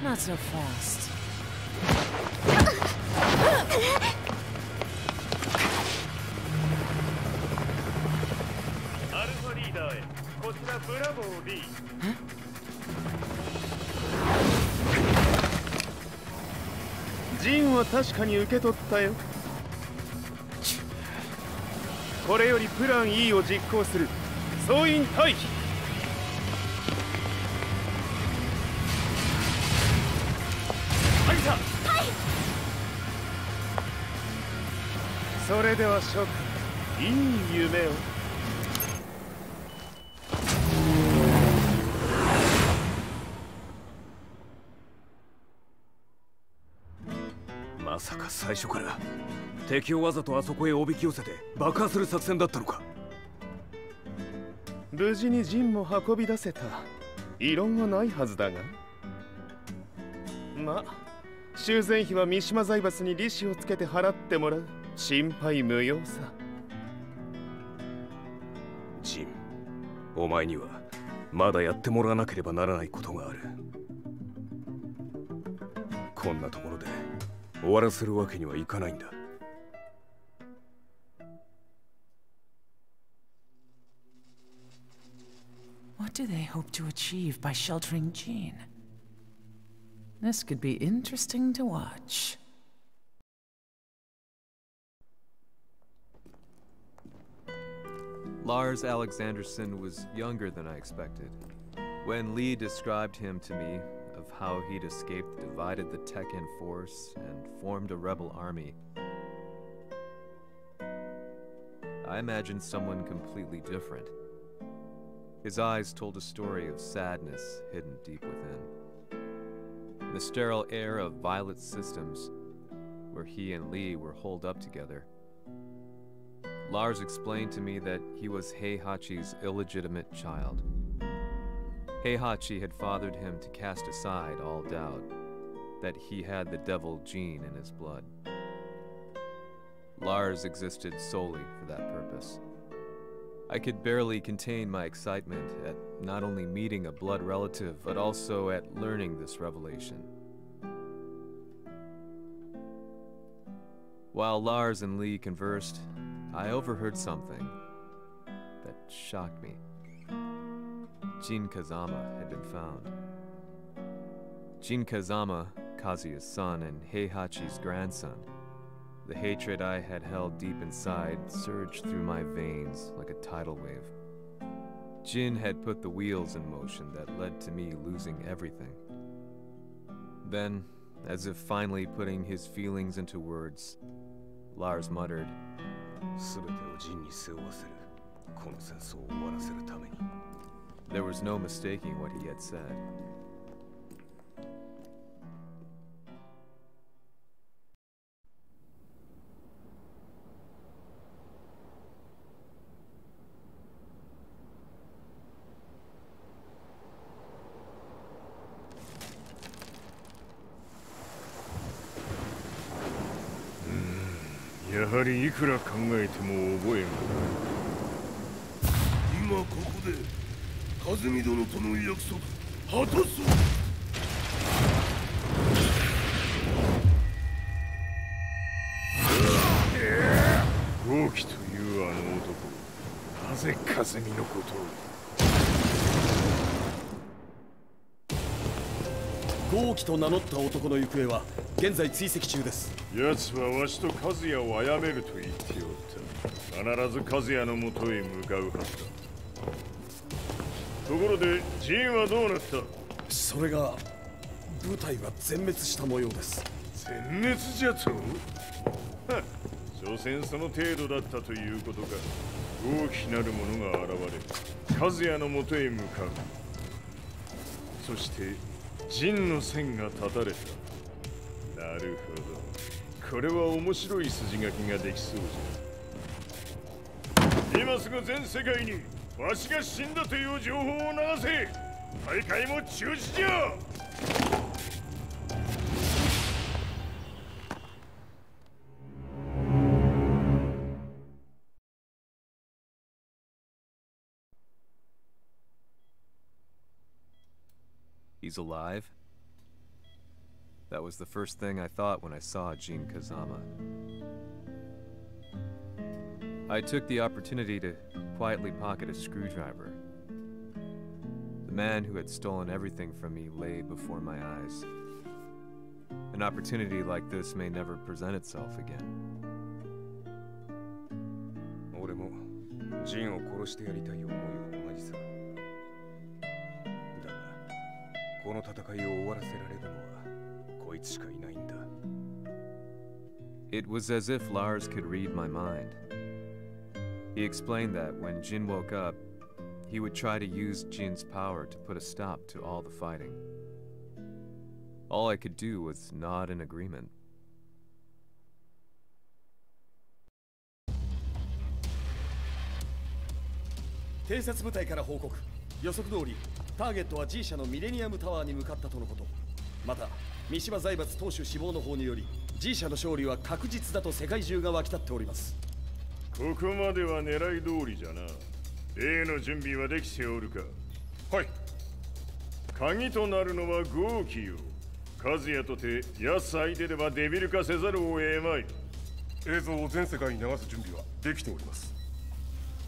Not so fast. アルファリーダーへ、こちらブラボー B。ジンは確かに受け取ったよ。これよりプラン E を実行する。総員退避。それでは諸君、いい夢を。まさか最初から敵をわざとあそこへおびき寄せて爆破する作戦だったのか。無事にジンも運び出せた。異論はないはずだが。まあ修繕費は三島財閥に利子をつけて払ってもらう。心配無用さ。ジン、お前にはまだやってもらわなければならないことがある。こんなところで終わらせるわけにはいかないんだ。What do they hope to achieve by sheltering Jean? This could be interesting to watch. Lars Alexanderson was younger than I expected. When Lee described him to me, of how he'd escaped, divided the Tekken force, and formed a rebel army, I imagined someone completely different. His eyes told a story of sadness hidden deep within. The sterile air of Violet Systems, where he and Lee were holed up together. Lars explained to me that he was Heihachi's illegitimate child. Heihachi had fathered him to cast aside all doubt that he had the devil gene in his blood. Lars existed solely for that purpose. I could barely contain my excitement at not only meeting a blood relative, but also at learning this revelation. While Lars and Lee conversed, I overheard something that shocked me. Jin Kazama had been found. Jin Kazama, Kazuya's son and Heihachi's grandson. The hatred I had held deep inside surged through my veins like a tidal wave. Jin had put the wheels in motion that led to me losing everything. Then, as if finally putting his feelings into words, Lars muttered. 全てをジンに背負わせる。この戦争を終わらせるために。There was no mistaking what he had said. Hmm, やはりいくら考えても覚えがない。今ここで風見殿との約束果たそう。豪輝というあの男、なぜ風見のことを。豪輝と名乗った男の行方は現在追跡中です。奴はわしと和也を殺めると言っておった。必ず和也のもとへ向かうはずだ。ところでジンはどうなった？それが部隊は全滅した模様です。全滅じゃと？はっ、所詮その程度だったということか。大きなる者が現れ和也のもとへ向かう。そしてジンの線が断たれた。なるほど、これは面白い筋書きができそうじゃ。今すぐ全世界にわしが死んだという情報を流せ。大会も中止じゃ。He's alive? That was the first thing I thought when I saw Jin Kazama. I took the opportunity to quietly pocket a screwdriver. The man who had stolen everything from me lay before my eyes. An opportunity like this may never present itself again. 俺もジンを殺してやりたい思いは同じさ。だが、この戦いを終わらせられるのはこいつしかいないんだ。It was as if Lars could read my mind. He explained that when Jin woke up, he would try to use Jin's power to put a stop to all the fighting. All I could do was nod in agreement. 偵察部隊から報告。予測通り、ターゲットは G 社のミレニアムタワーに向かったとのこと。また、三島財閥当主死亡の方により、G 社の勝利は確実だと世界中が沸き立っております。ここまでは狙い通りじゃな。例の準備はできておるか？はい。鍵となるのは豪輝よ。和也とて奴相手ではデビル化せざるを得まい。映像を全世界に流す準備はできております。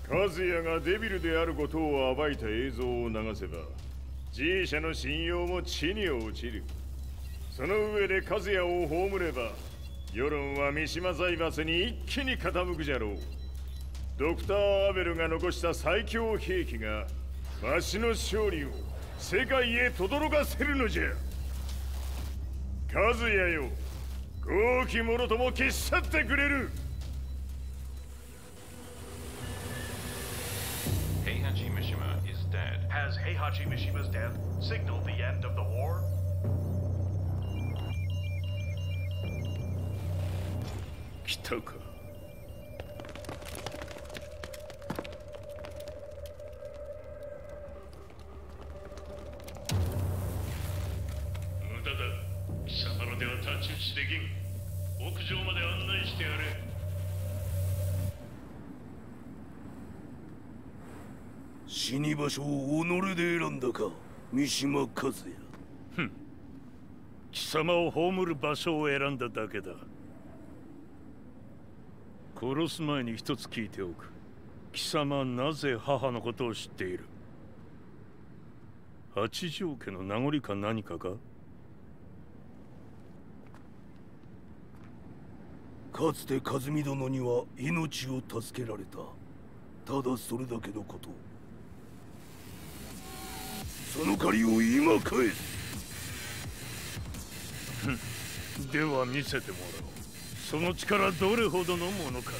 和也がデビルであることを暴いた映像を流せば G 社の信用も地に落ちる。その上で和也を葬れば世論は三島財閥に一気に傾くじゃろう。ドクター・アベルが残した最強兵器がわしの勝利を世界へ轟かせるのじゃ。和也よ、豪輝者とも消し去ってくれる。Heihachi Mishima is dead. Has Heihachi Mishima's death signaled the end of the war? 来たか。無駄だ。貴様らでは太刀打ちできん。屋上まで案内してやれ。死に場所を己で選んだか、三島和也。ふん。貴様を葬る場所を選んだだけだ。殺す前に一つ聞いておく。貴様はなぜ母のことを知っている？八条家の名残か何かか？かつて和美殿には命を助けられた。ただそれだけのこと。その借りを今返す。では見せてもらおう。その力どれほどのものか。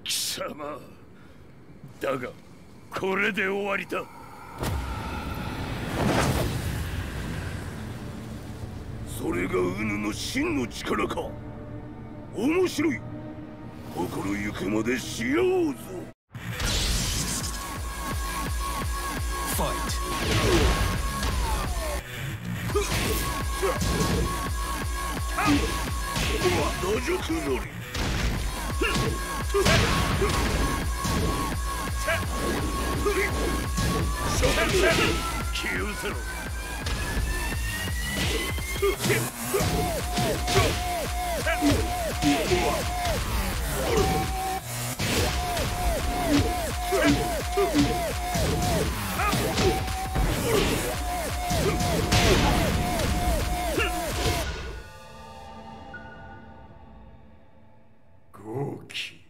貴様だがこれで終わりだ。それがウヌの真の力か。面白い。心ゆくまでしようぞ。ファイト。野宿乗り。気をせろ。豪気、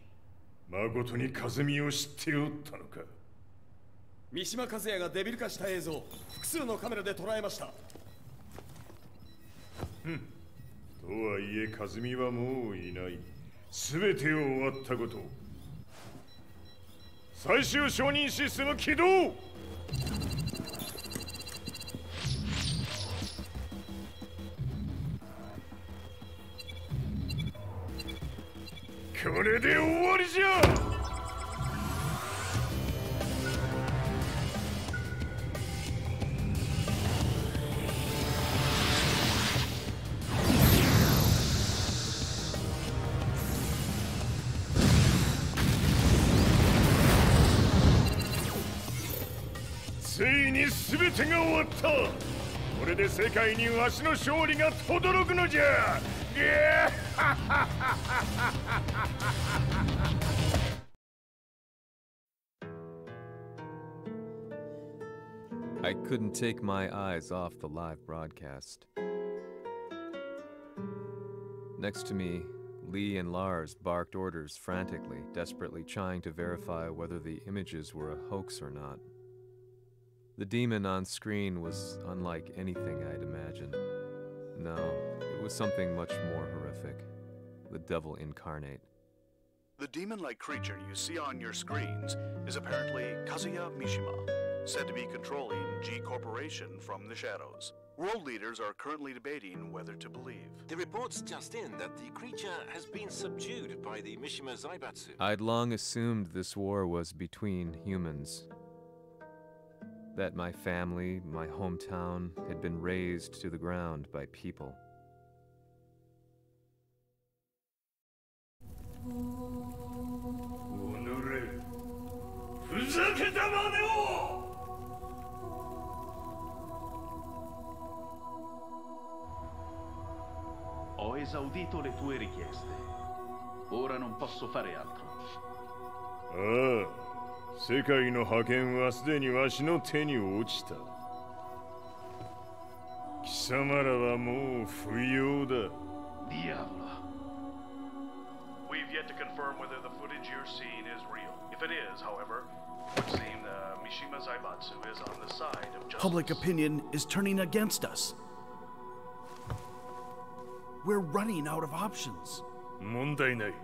誠に和美を知っておったのか。三島和也がデビル化した映像、複数のカメラで捉えました。とはいえ和美はもういない。全てを終わったこと。最終承認システム起動。これで終わりじゃ。ついに全てが終わった。これで世界にわしの勝利が轟くのじゃ。I couldn't take my eyes off the live broadcast. Next to me, Lee and Lars barked orders frantically, desperately trying to verify whether the images were a hoax or not. The demon on screen was unlike anything I'd imagined. No, it was something much more horrific. The devil incarnate. The demon-like creature you see on your screens is apparently Kazuya Mishima, said to be controlling G Corporation from the shadows. World leaders are currently debating whether to believe. The reports just in that the creature has been subdued by the Mishima Zaibatsu. I'd long assumed this war was between humans. That my family, my hometown, had been razed to the ground by people. Ho esaudito le tue richieste. Ora non posso fare altro. 世界の覇権はすでにわしの手に落ちた。貴様らはもう不要だ。Diavolo. We've yet to confirm whether the footage you're seeing is real. If it is, however, it would seem Mishima Zaibatsu is on the side of justice. Public opinion is turning against us. We're running out of options. 問題ない。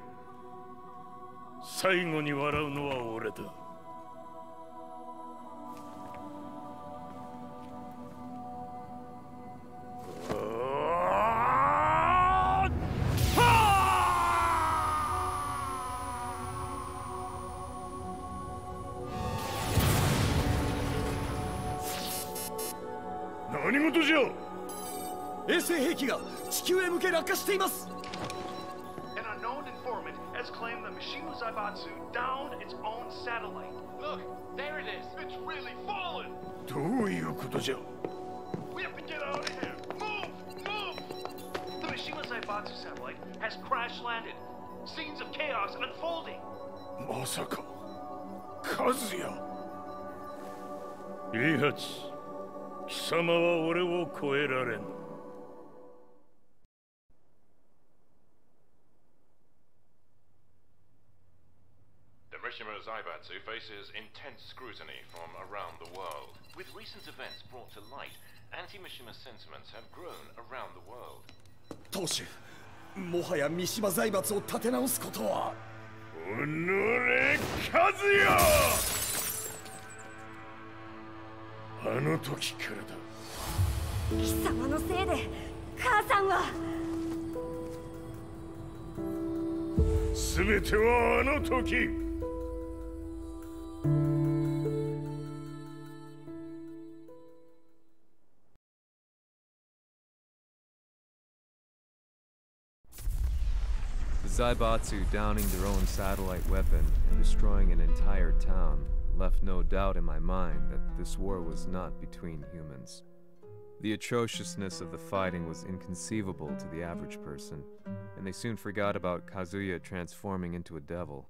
最後に笑うのは俺だ。事じゃ。衛星兵器が地球へ向け落下しています。 An unknown informant has claimed the Mishima Zaibatsu downed its own satellite. Look, there it is. It's really fallen. どういうことじゃ。 We have to get out of here. Move! Move! The Mishima Zaibatsu satellite has crash landed. Scenes of chaos unfolding. まさか、和也。イハチ、貴様は俺を超えられん。The Mishima Zaibatsu faces intense scrutiny from around the world. With recent events brought to light, anti-Mishima sentiments have grown around the world. 当主、もはや三島財閥を立て直すことは。おのれ、和也。あの時からだ。貴様のせいで母さんは。全てはあの時。The Zaibatsu downing their own satellite weapon and destroying an entire town left no doubt in my mind that this war was not between humans. The atrociousness of the fighting was inconceivable to the average person, and they soon forgot about Kazuya transforming into a devil,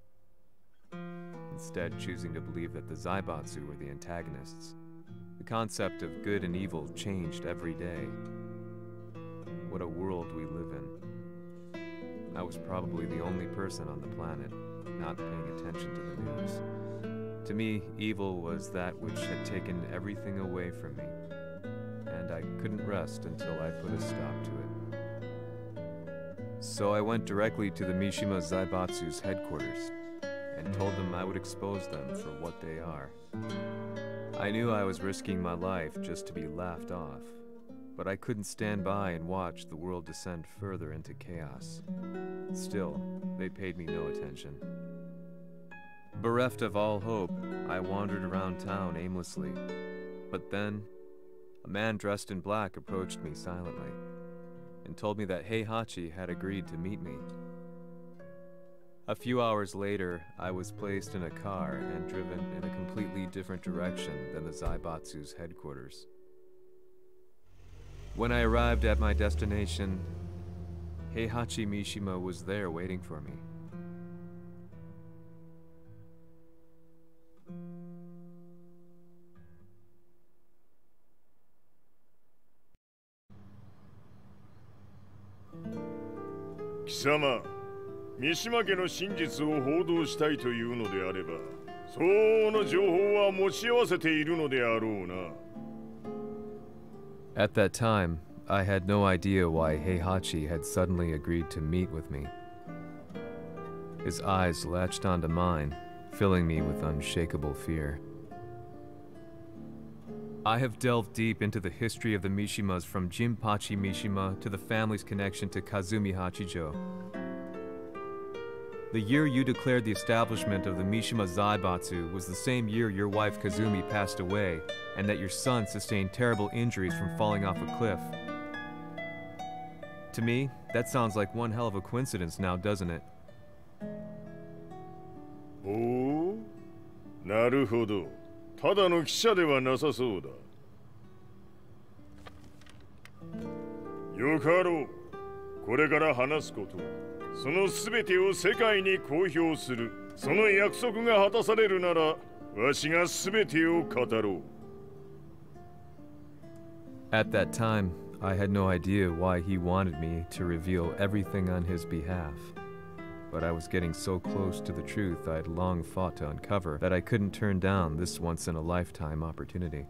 instead choosing to believe that the Zaibatsu were the antagonists. The concept of good and evil changed every day. What a world we live in. I was probably the only person on the planet not paying attention to the news. To me, evil was that which had taken everything away from me, and I couldn't rest until I put a stop to it. So I went directly to the Mishima Zaibatsu's headquarters and told them I would expose them for what they are. I knew I was risking my life just to be laughed off, but I couldn't stand by and watch the world descend further into chaos. Still, they paid me no attention. Bereft of all hope, I wandered around town aimlessly. But then, a man dressed in black approached me silently and told me that Heihachi had agreed to meet me. A few hours later, I was placed in a car and driven in a completely different direction than the Zaibatsu's headquarters. When I arrived at my destination, Heihachi Mishima was there waiting for me. Kisama, 三島家の真実を報道したいというのであれば、相応の情報は持ち合わせているのであろうな。At that time, I had no idea why Heihachi had suddenly agreed to meet with me. His eyes latched onto mine, filling me with unshakable fear. I have delved deep into the history of the Mishimas from Jinpachi Mishima to the family's connection to Kazumi Hachijo. The year you declared the establishment of the Mishima Zaibatsu was the same year your wife Kazumi passed away, and that your son sustained terrible injuries from falling off a cliff. To me, that sounds like one hell of a coincidence now, doesn't it? おお、なるほど。ただの記者ではなさそうだ。よかろう。これから話すこと、その全てを世界に公表する。その約束が果たされるなら、わしが全てを語ろう。At that time, I had no idea why he wanted me to reveal everything on his behalf. But I was getting so close to the truth I'd long fought to uncover that I couldn't turn down this once-in-a-lifetime opportunity.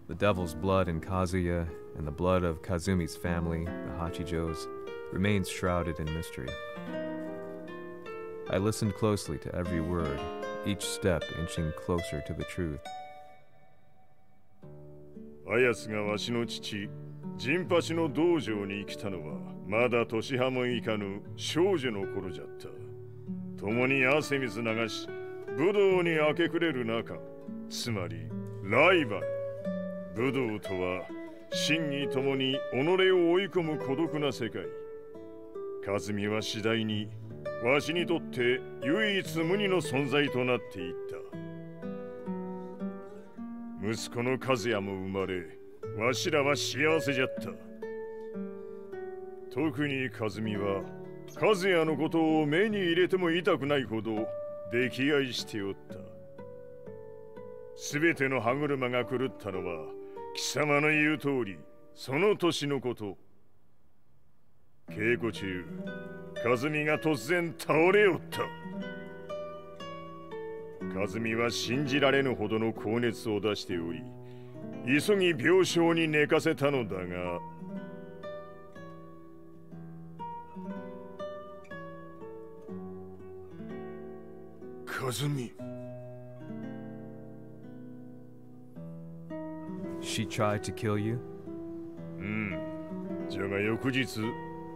The devil's blood in Kazuya and the blood of Kazumi's family, the Hachijos, remains shrouded in mystery. I listened closely to every word, each step inching closer to the truth. あやつがわしの父、陣八の道場に来たのは、まだ年端もいかぬ少女の頃じゃった。共に汗水流し、武道に明け暮れる中、つまりライバル。武道とは真偽ともに己を追い込む孤独な世界。和美は次第にわしにとって唯一無二の存在となっていった。息子の和也も生まれ、わしらは幸せじゃった。特に和美は和也のことを目に入れても痛くないほど溺愛しておった。すべての歯車が狂ったのは貴様の言う通りその年のこと。稽古中和美が突然倒れおった。和美は信じられぬほどの高熱を出しており、急ぎ病床に寝かせたのだが、和美。She tried to kill you? じゃが翌日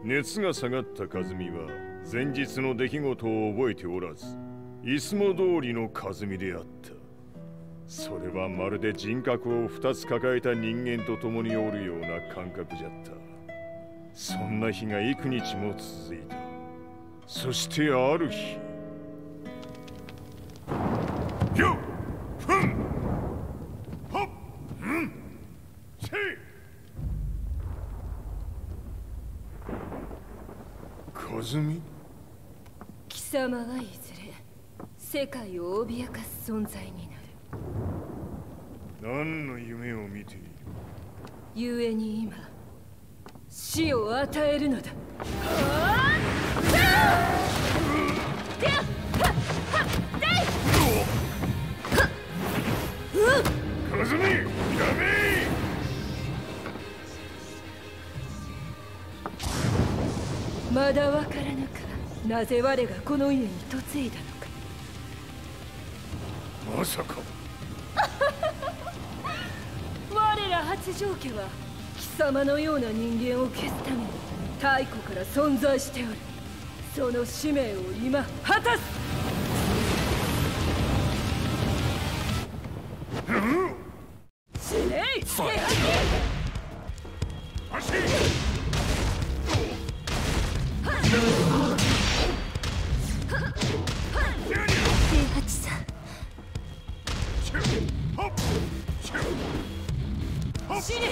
熱が下がった和美は前日の出来事を覚えておらず、いつも通りの和美であった。それはまるで人格を2つ抱えた人間と共におるような感覚じゃった。そんな日が幾日も続いた。そしてある日、よっふんほっんせい。和美。貴様はいずれ世界を脅かす存在になる。何の夢を見ている？故に今死を与えるのだ。和美、やめ！まだわからぬか、なぜ我がこの家に嫁いだのか。まさか我ら八丈家は貴様のような人間を消すために太古から存在しておる。その使命を今果たす。死ねい！走れ！平八さん。死ね！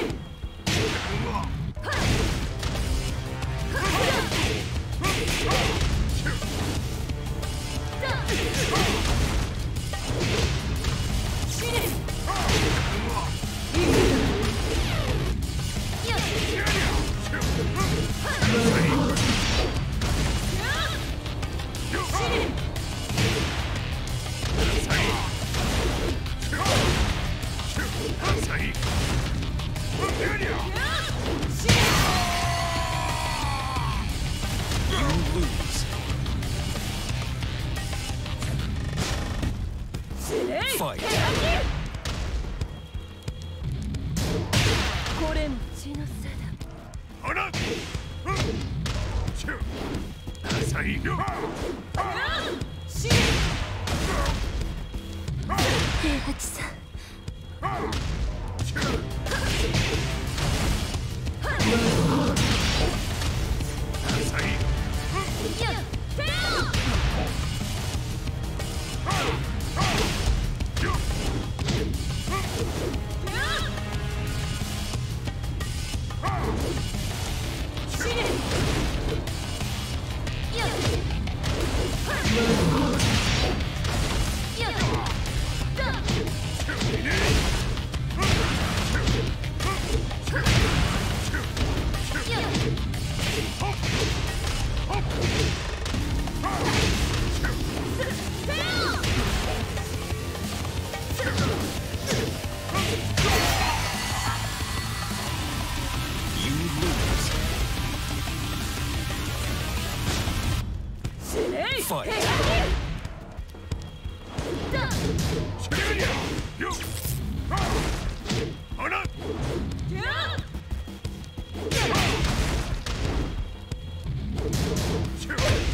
これも血の差だ。平八さん。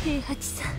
平八さん。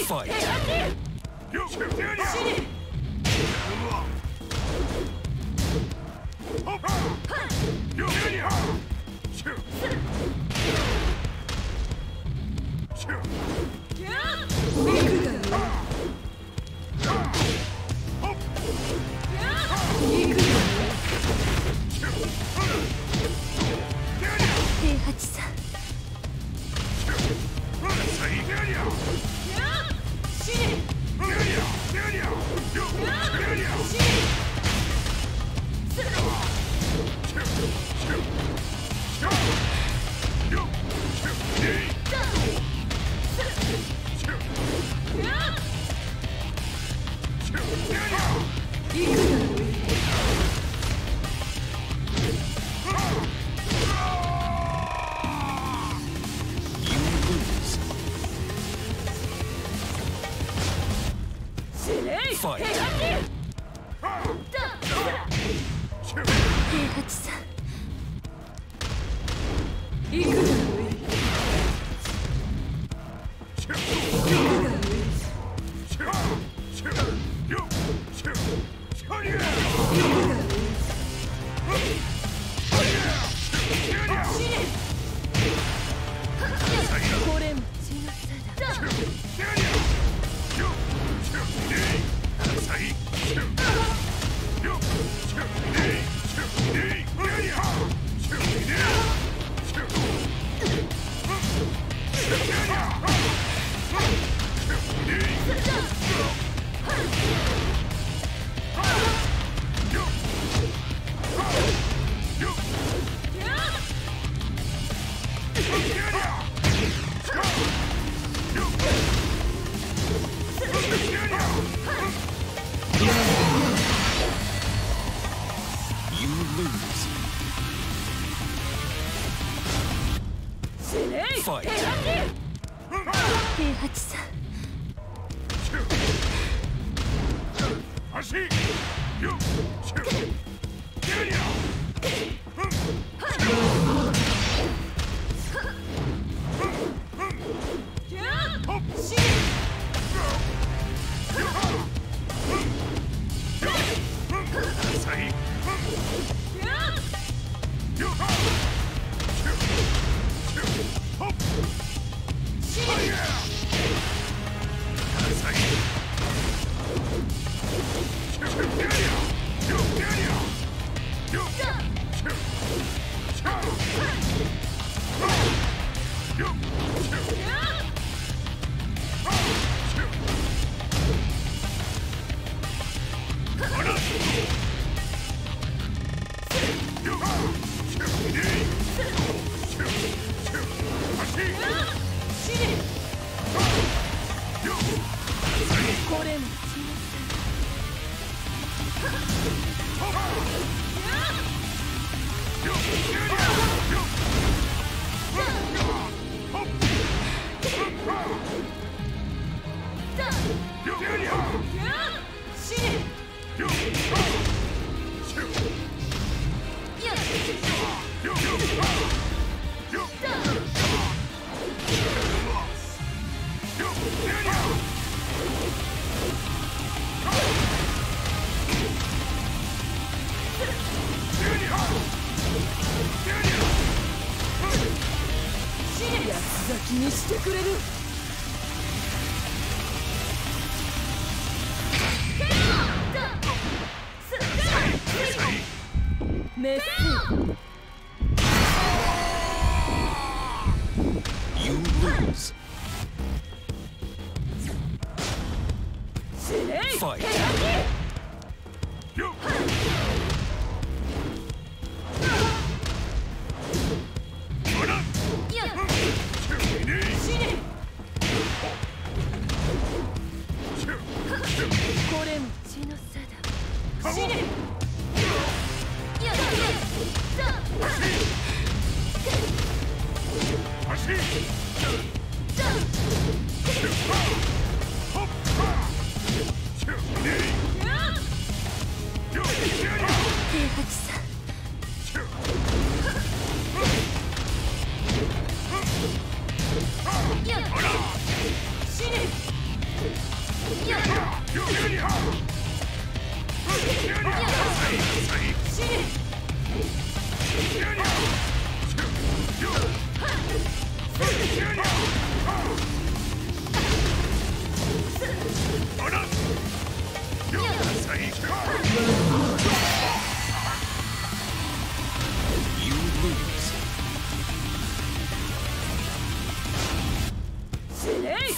Fight!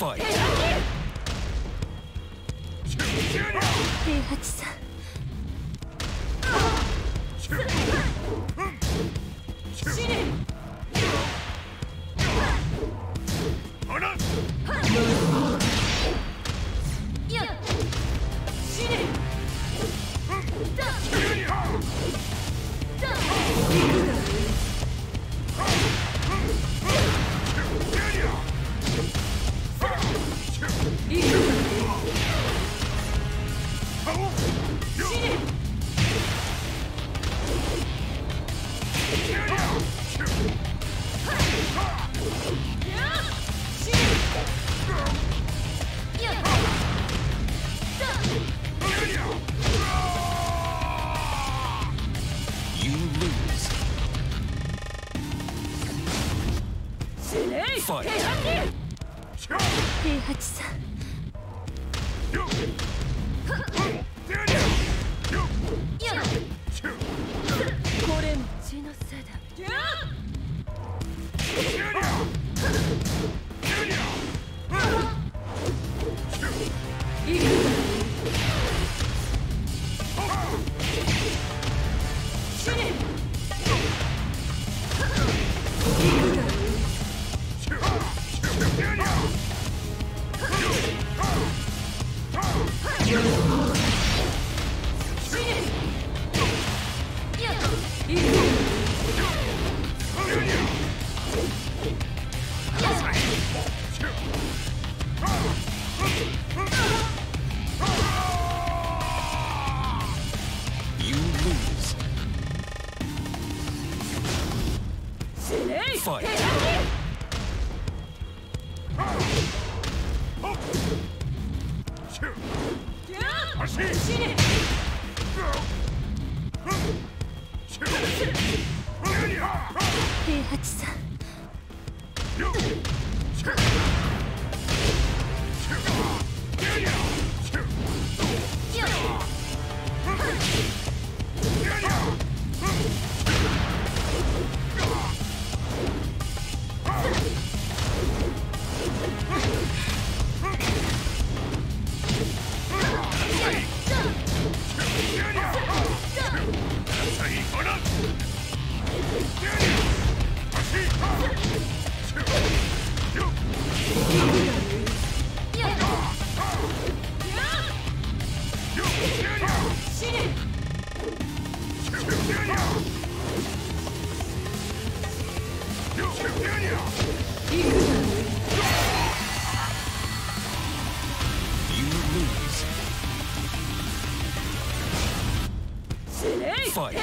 Fight! 平八さん。死ね。ほら。いや。死ね。だ。だ。You lose. Fight. 平八さん。これも血のせいだ。You lose. Fight. 平八さん。Fight.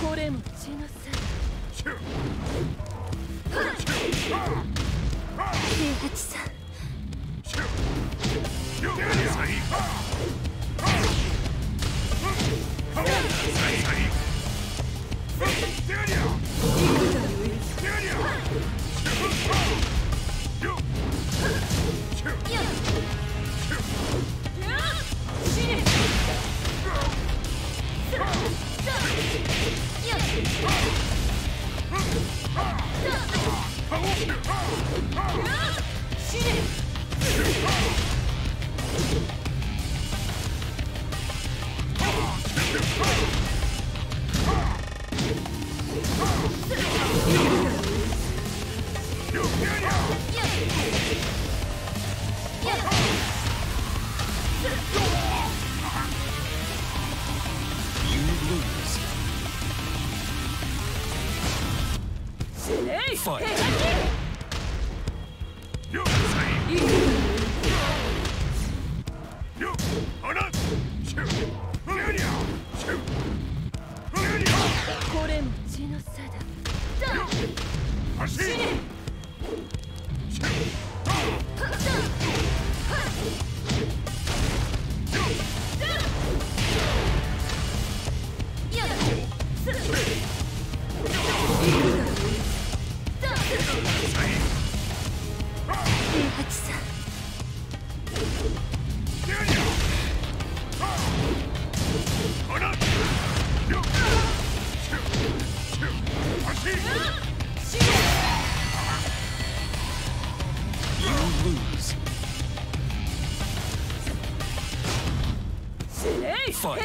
これも血のせい。平八さん。Fight.これも血のせいだ。lose. Fight.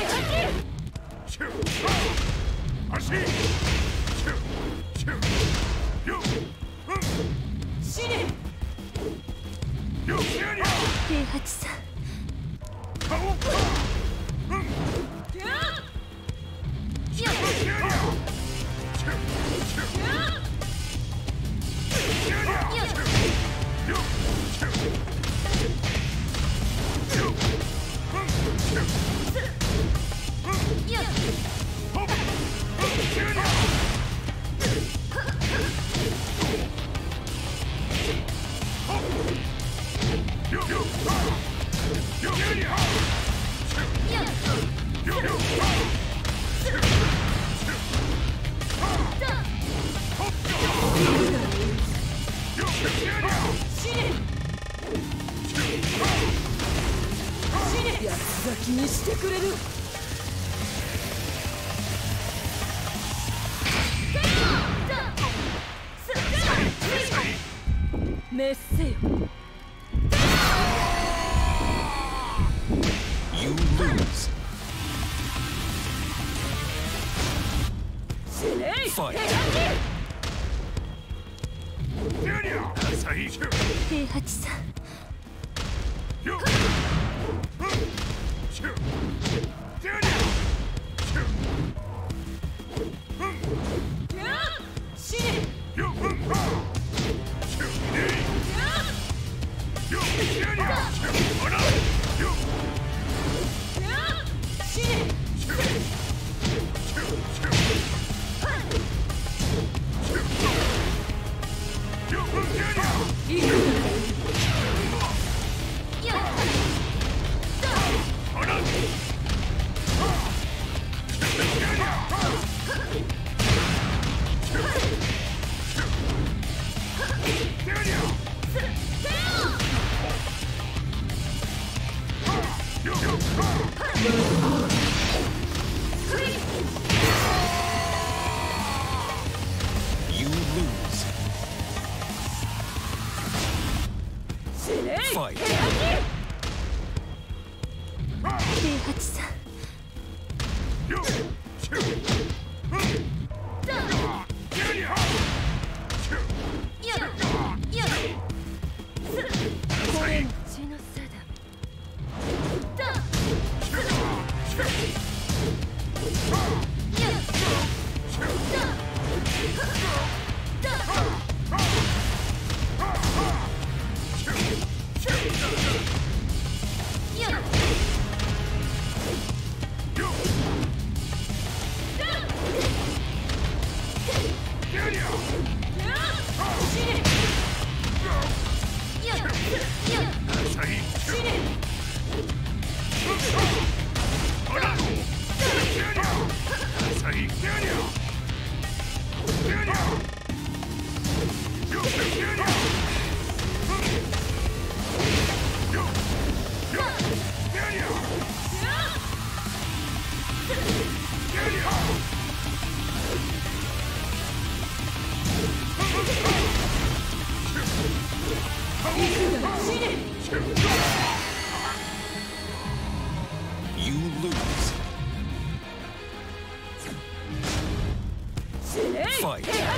You lose. Fight. You lose. Fight. You lose. Fight.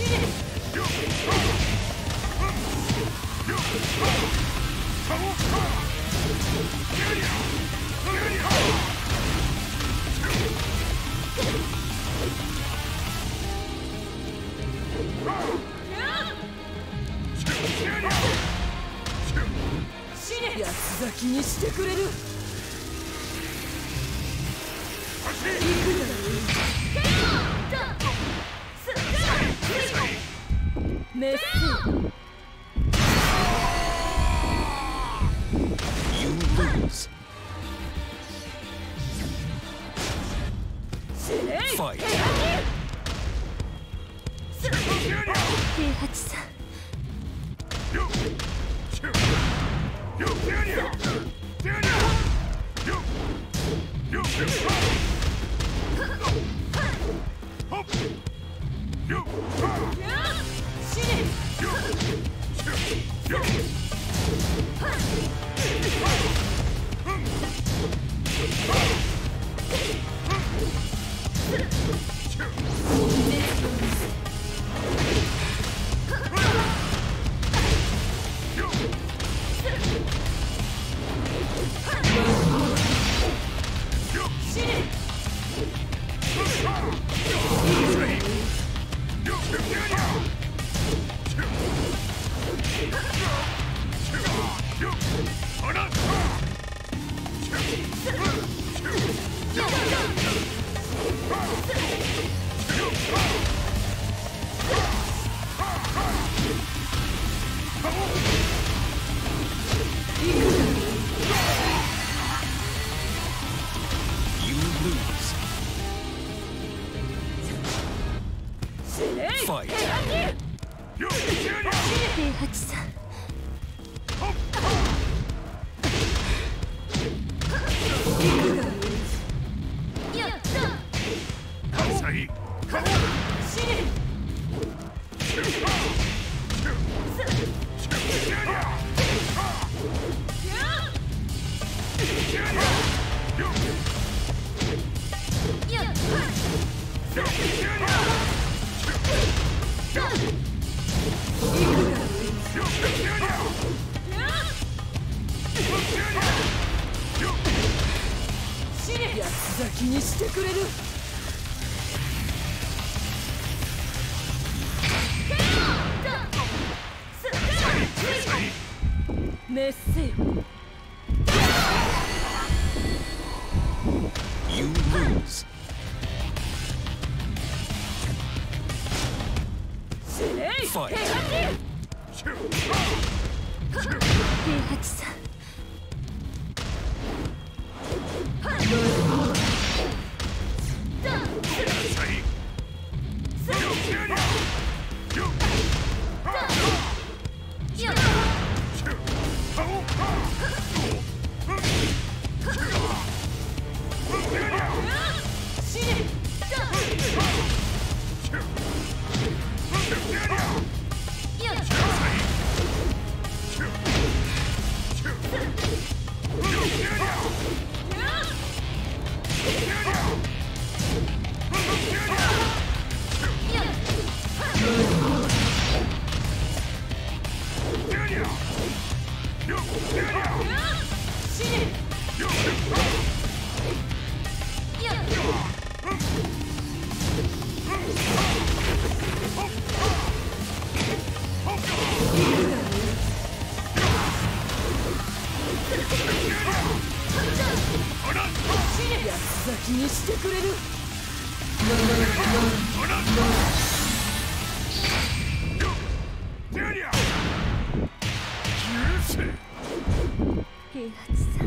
八つ咲きにしてくれる。メス You lose. Fight. 平八さん。Fight. 平八さん。八つ咲きにしてくれる。メッセよ。You lose. Fight. 平八さん。先にしてくれる。平八さん、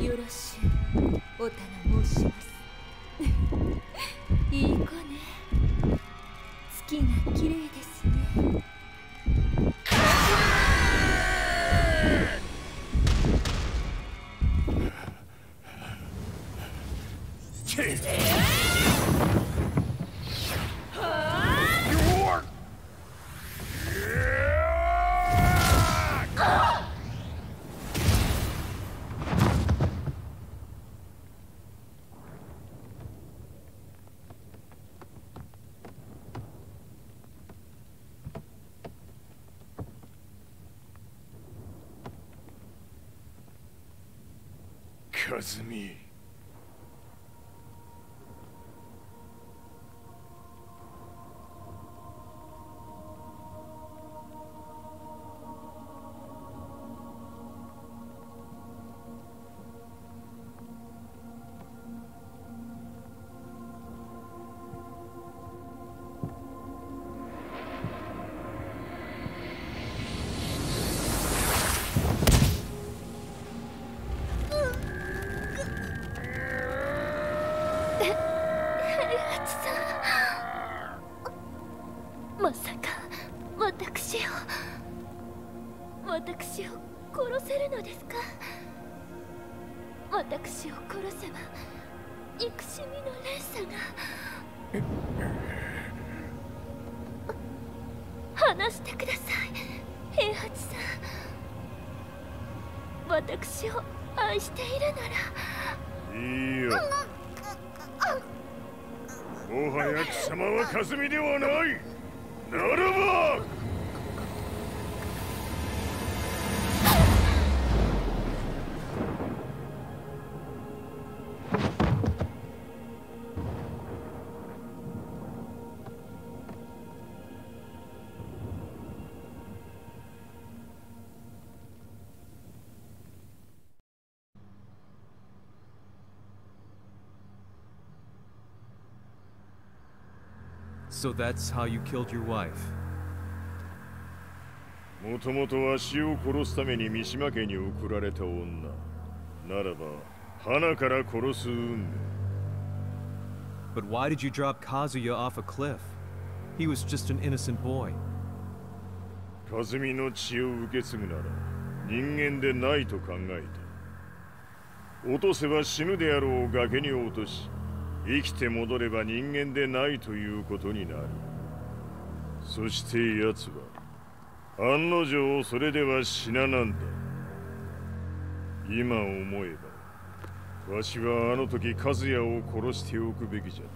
よろしゅうお頼申します。いい子ね。月が綺麗ですね。和美。まさか私を殺せるのですか？私を殺せば憎しみの連鎖が。話してください、平八さん。私を愛しているなら。いいよ。もはや貴様は和美ではない。ならばSo that's how you killed your wife. もともとわしを殺すために三島家に送られた女ならば花から殺す運命。 But why did you drop Kazuya off a cliff? He was just an innocent boy. 和美の血を受け継ぐなら人間でないと考えた。落とせば死ぬであろう崖に落とし、生きて戻れば人間でないということになる。そして奴は案の定それでは死ななんだ。今思えばわしはあの時和也を殺しておくべきじゃっ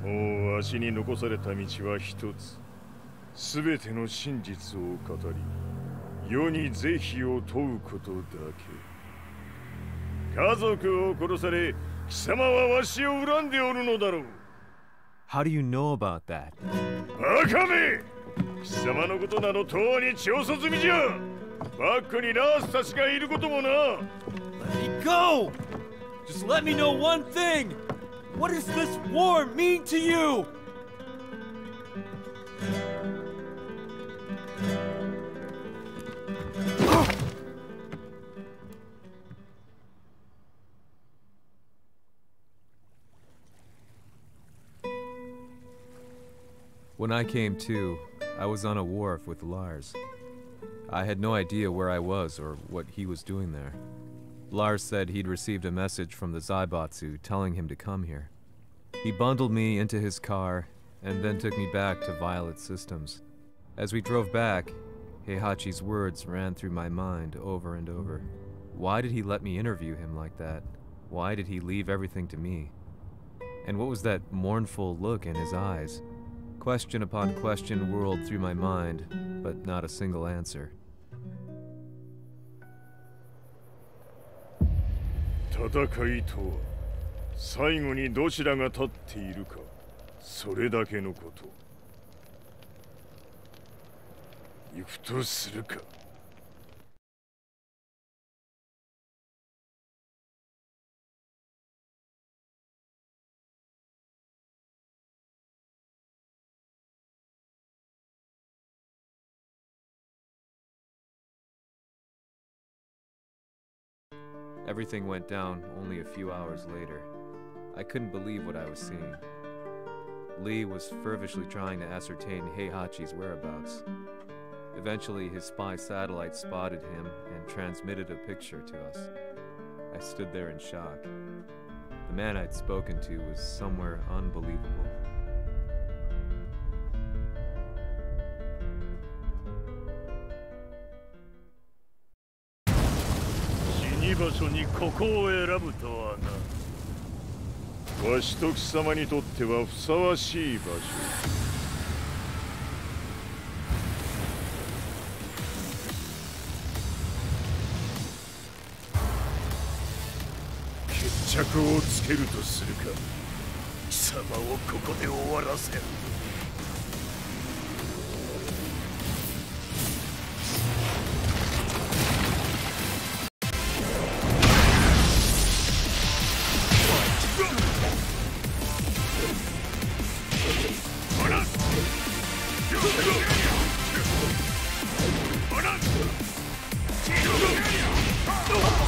た。もうわしに残された道は一つ。すべての真実を語り世に是非を問うことだけ。家族を殺され貴様はわしを恨んでおるのだろう。 How do you know about that? バカめ！貴様のことなど永遠に調査済みじゃ。バックにラースたちがいることもな。 Let me go! Just let me know one thing! What does this war mean to you? When I came to, I was on a wharf with Lars. I had no idea where I was or what he was doing there. Lars said he'd received a message from the Zaibatsu telling him to come here. He bundled me into his car and then took me back to Violet Systems. As we drove back, Heihachi's words ran through my mind over and over. Why did he let me interview him like that? Why did he leave everything to me? And what was that mournful look in his eyes? Question upon question whirled through my mind, but not a single answer. 戦いとは最後にどちらが立っているか、それだけのこと。行くとするか。Everything went down only a few hours later. I couldn't believe what I was seeing. Lee was fervently trying to ascertain Heihachi's whereabouts. Eventually, his spy satellite spotted him and transmitted a picture to us. I stood there in shock. The man I'd spoken to was somewhere unbelievable. 死場所にここを選ぶとはな。わしと貴様にとってはふさわしい場所。決着をつけるとするか。貴様をここで終わらせる。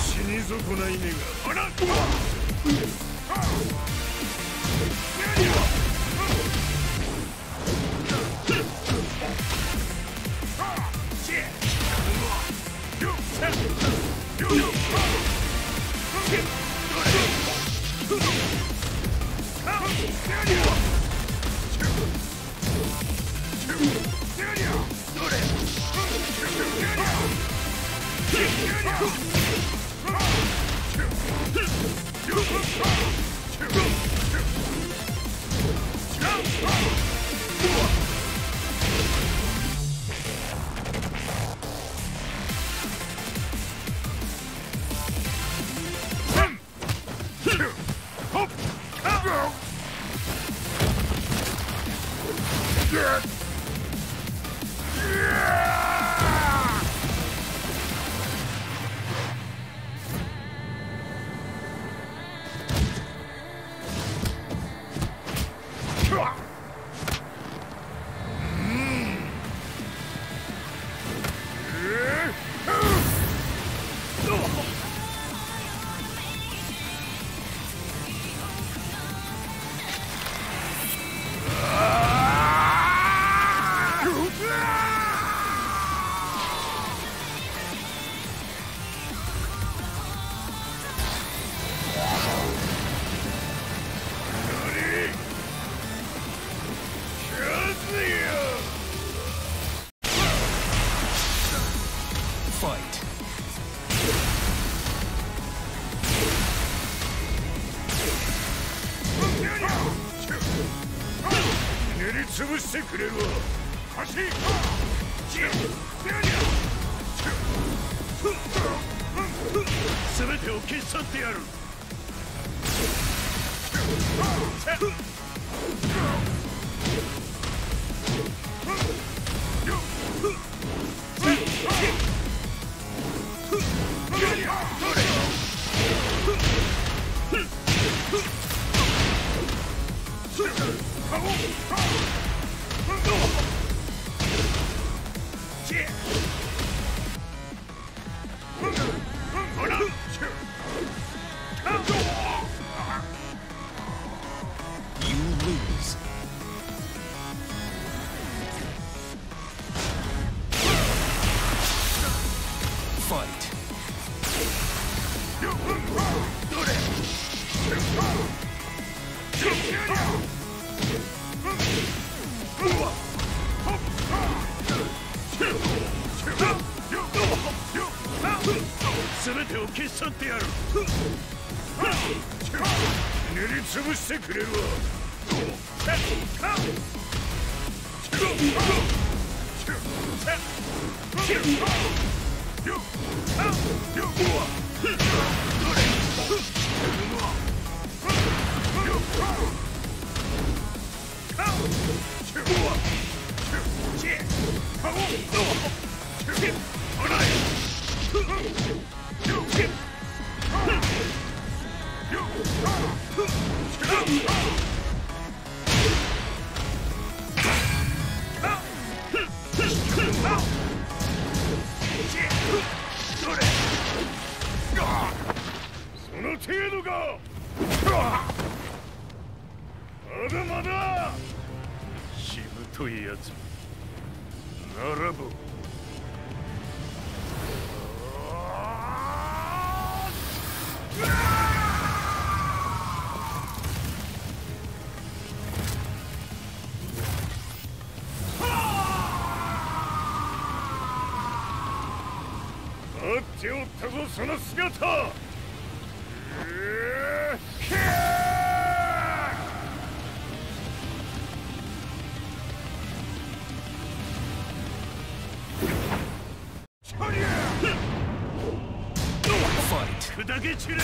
死に損ない目が。潰してくれるわ。貸し全てを消し去ってやる。全てを消し去ってやる。塗りつぶしてくれるわ。その程度か。まだまだしぶといやつならば待っておったぞ、その姿。砕け散れ。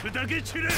砕け散れ。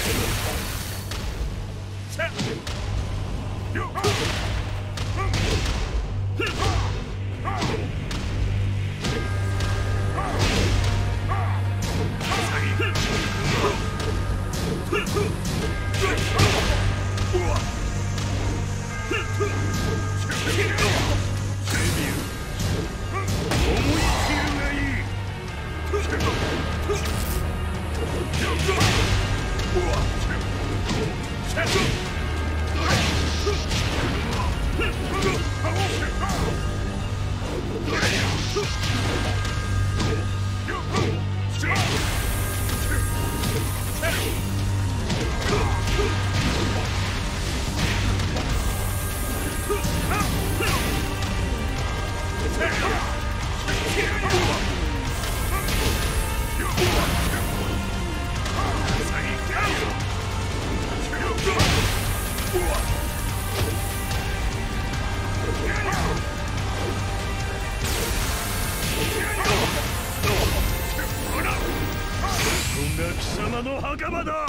貴様の墓場だ。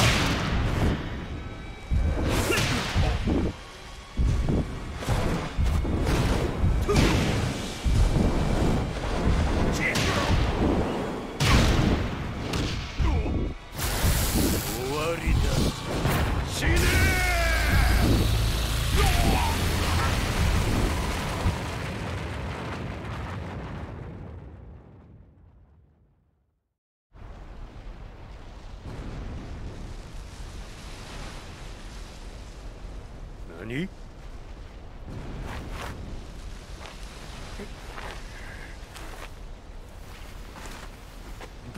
終わりだ。死ね何？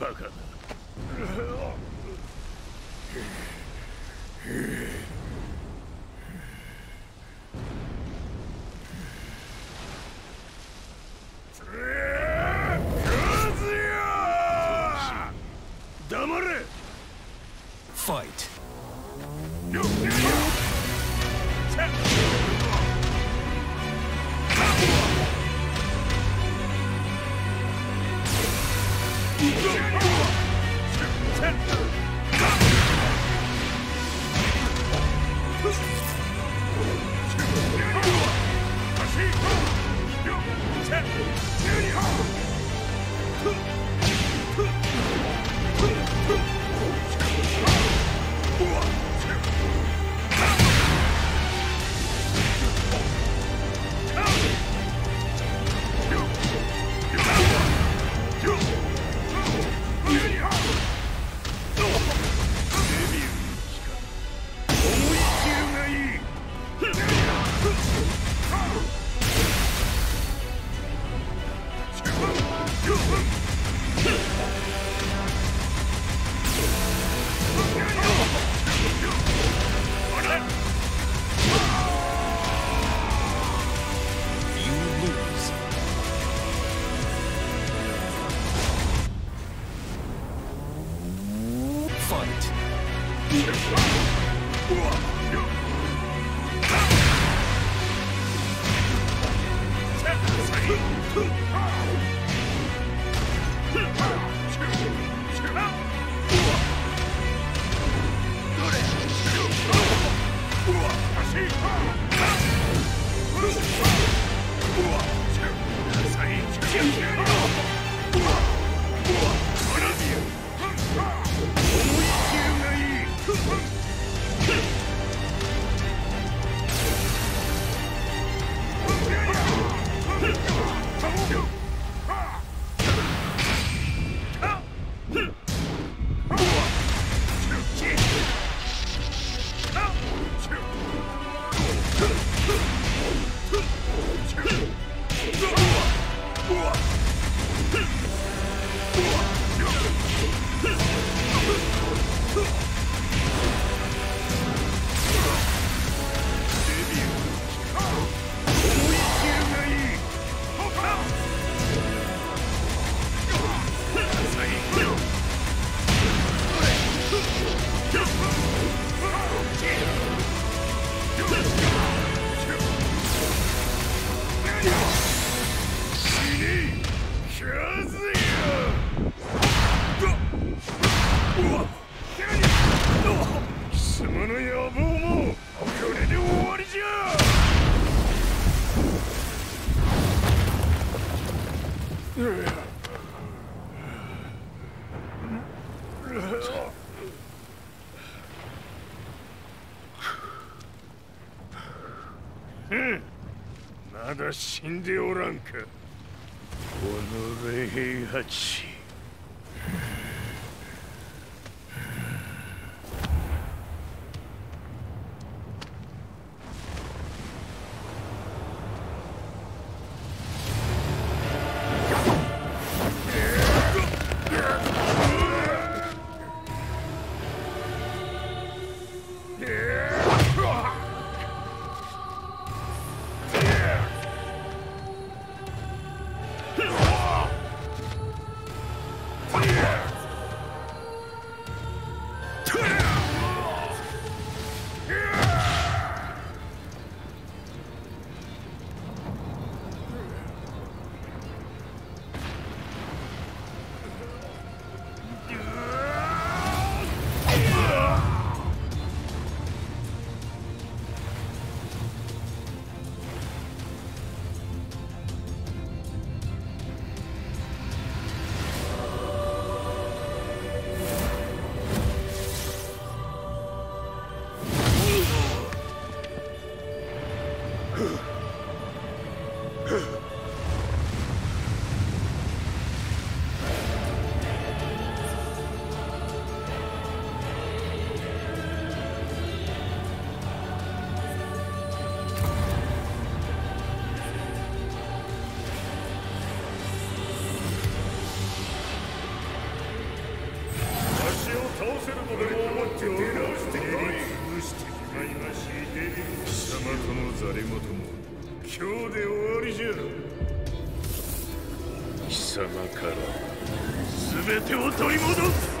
バカだ。黙れ。ファイト。まだ死んでおらんか。おのれ平八。貴様から全てを取り戻す。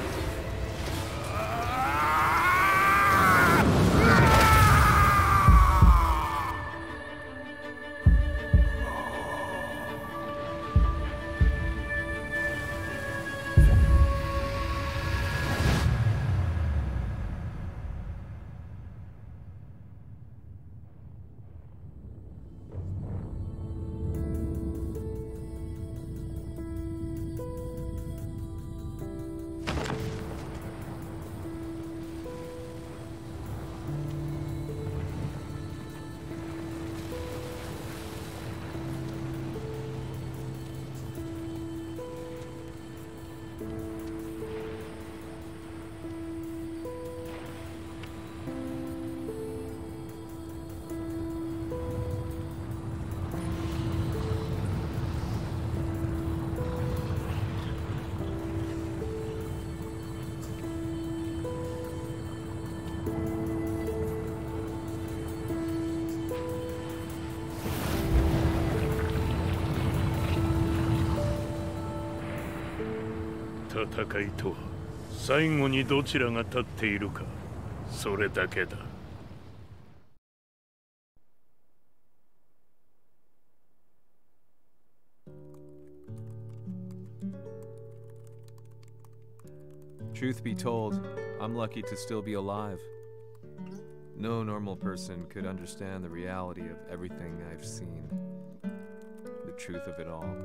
戦いとは最後にどちらが立っているか、それだけだ。Truth be told, I'm lucky to still be alive. No normal person could understand the reality of everything I've seen, the truth of it all.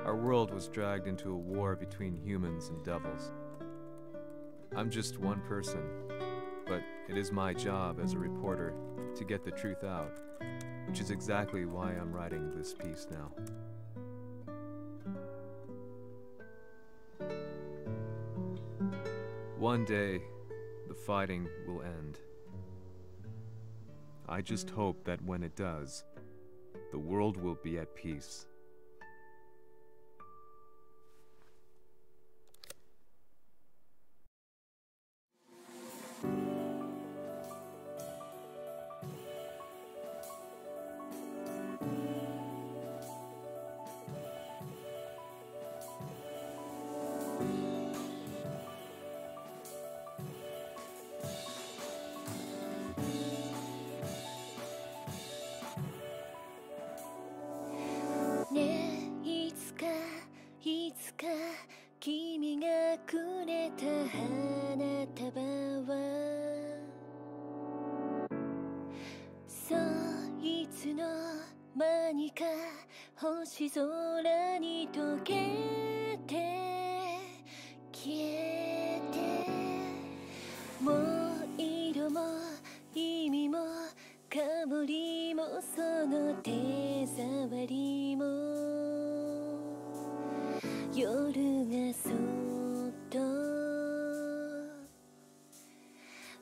Our world was dragged into a war between humans and devils. I'm just one person, but it is my job as a reporter to get the truth out, which is exactly why I'm writing this piece now. One day, the fighting will end. I just hope that when it does, the world will be at peace.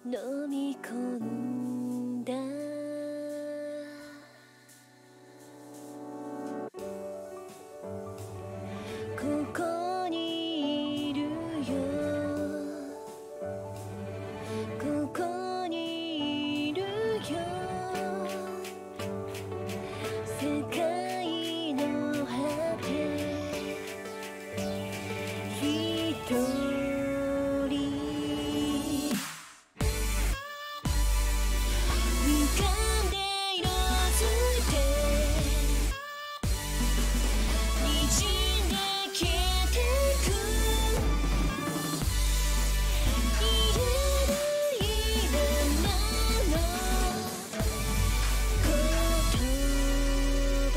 飲み込んだここにいるよここにいるよ世界の果て一人浮かんで色づいて滲んで消えてく言えないままの言葉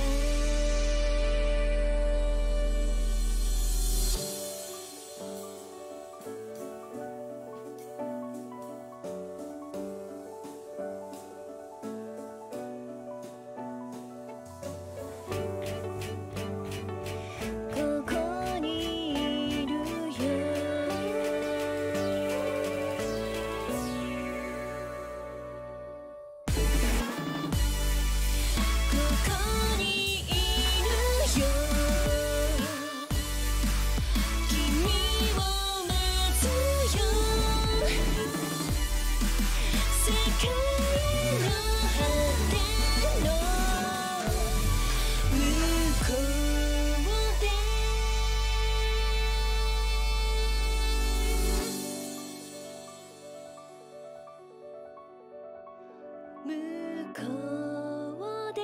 ここにいるよここにいるよ君を待つよ世界の果ての向こうで向こうで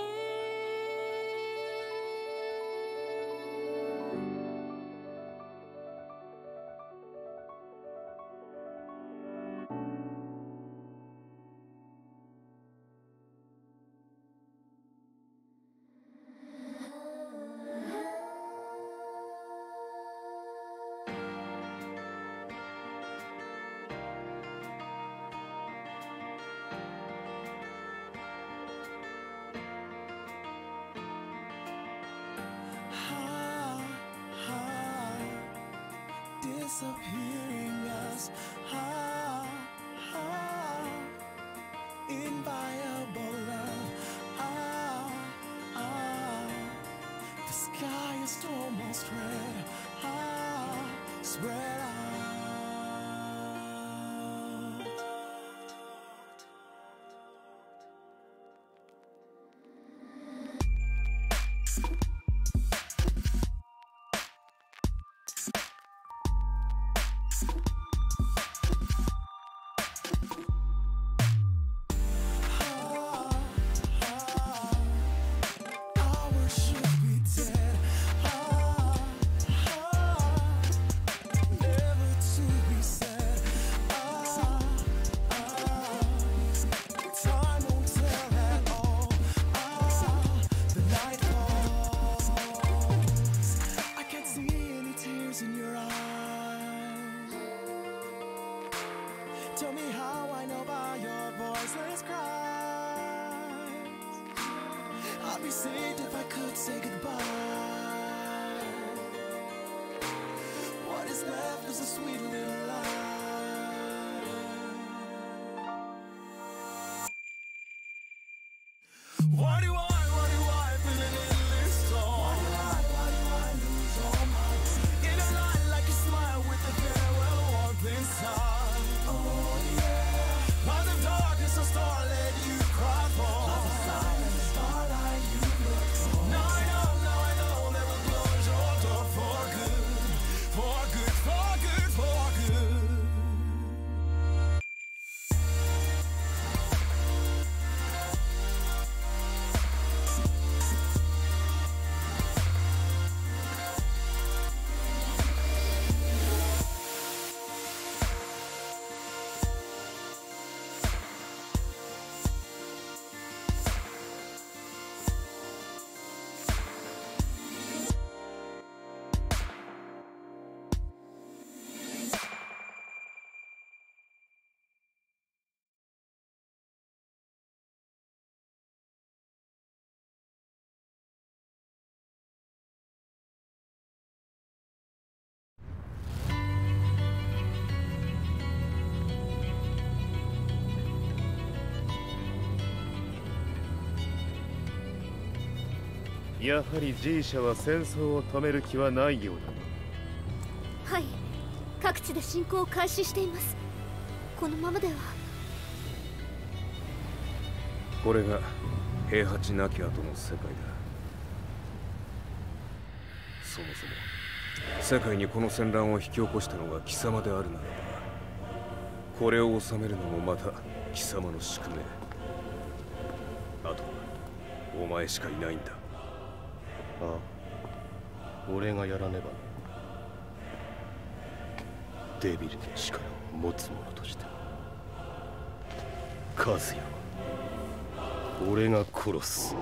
disappearing us. Inviolable love. The sky is almost red. Spread out. Ours should be dead. Never to be said. Time won't tell at all. The night falls. I can't see any tears in your eyes. Tell me how I know by your voiceless cries. I'd be saved if I could say goodbye. What is left is a sweet little lie. Why do I feel an endless storm? Why do I lose all my dreams? In a light like a smile with a farewell warmth inside. Oh yeah. Why the darkness of starlight you cry for? Like a silent starlight you look for. Now I know that we'll close your door for good. For good, for good, for やはり G 社は戦争を止める気はないようだ。はい、各地で侵攻を開始しています。このままでは。これが平八なき後の世界だ。そもそも世界にこの戦乱を引き起こしたのが貴様であるならば、これを収めるのもまた貴様の宿命。あとはお前しかいないんだ。ああ、俺がやらねば。デビルの力を持つ者として和也は俺が殺す。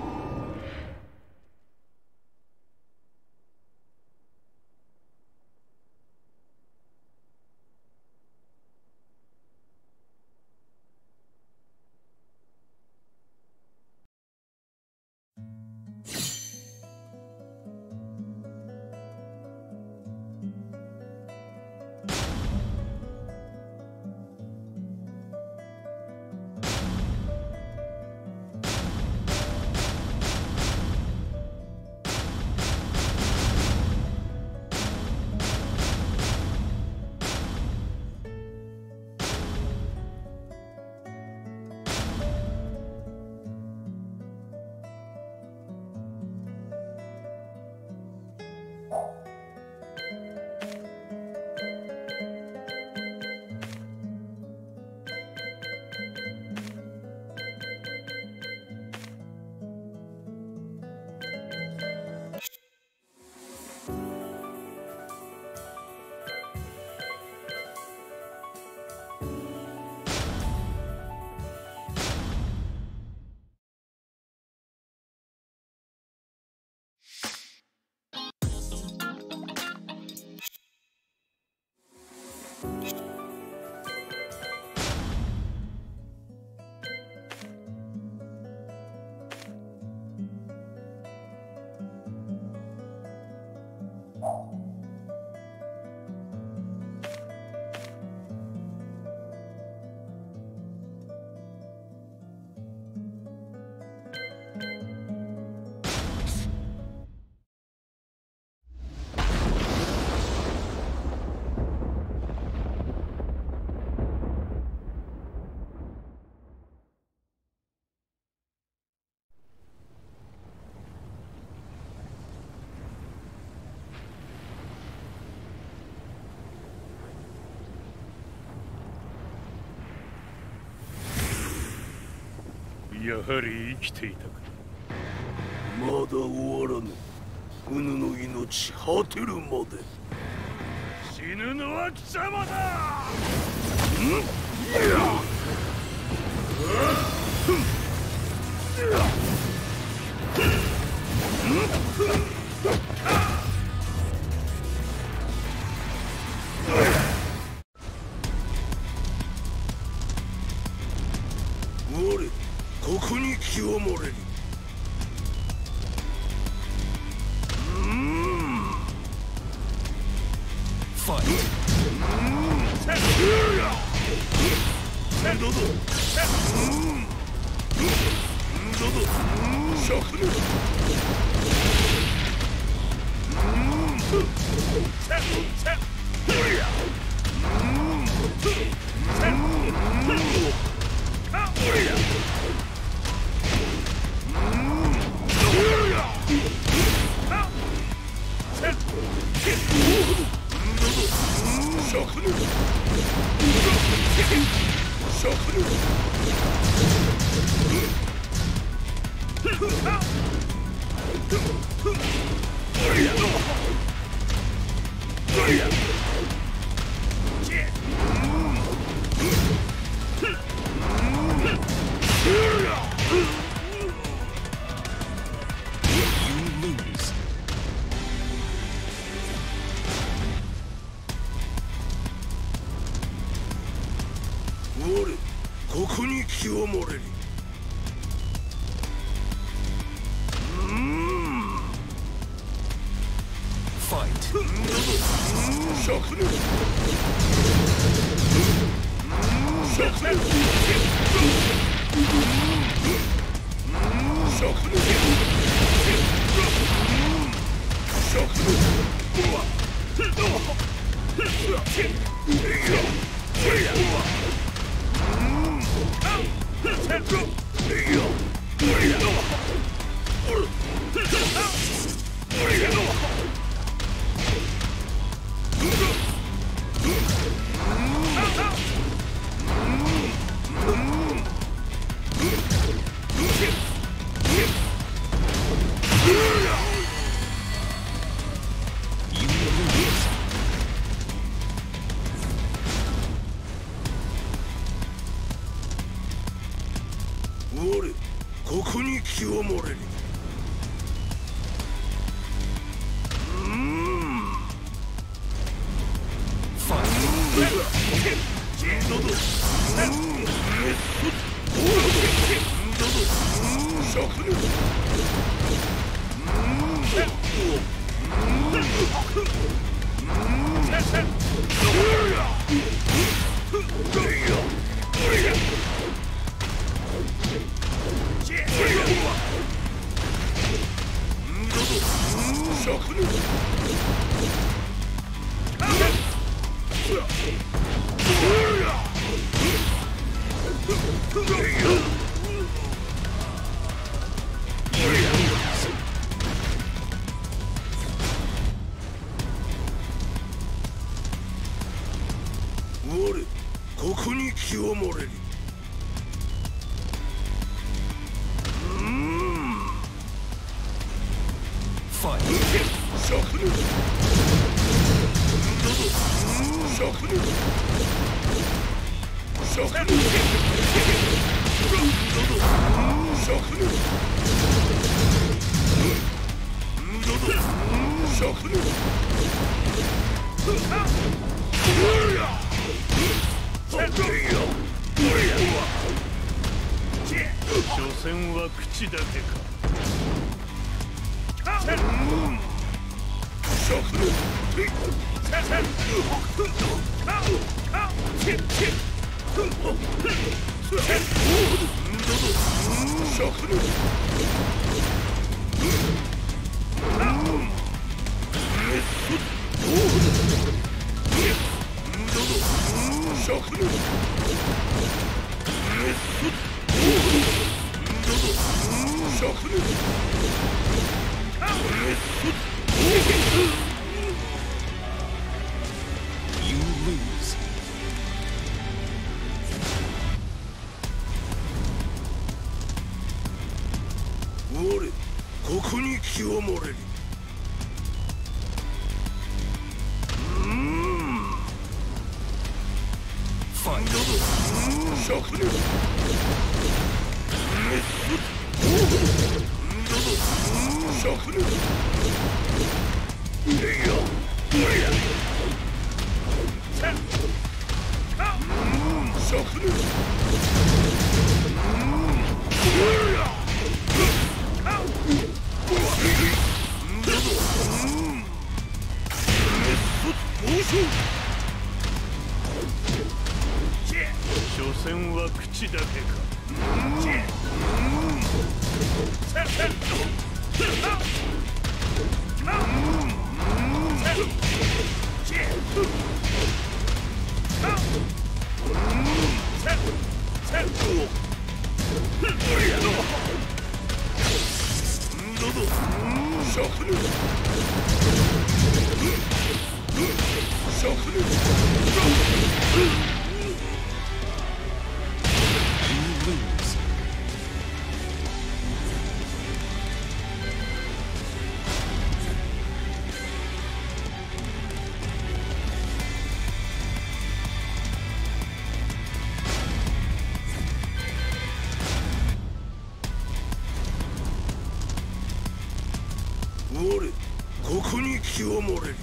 やはり生きていたか。まだ終わらぬ。うぬの命果てるまで。死ぬのは貴様だ。ここに気を漏れる。ファイここに気を漏れる。ファイト。100我ここに気を漏れる。我ここに気を漏れる。所詮は口だけか。You lose. 我ここに気を漏れる。所詮は口だけか。我ここに気を漏れる。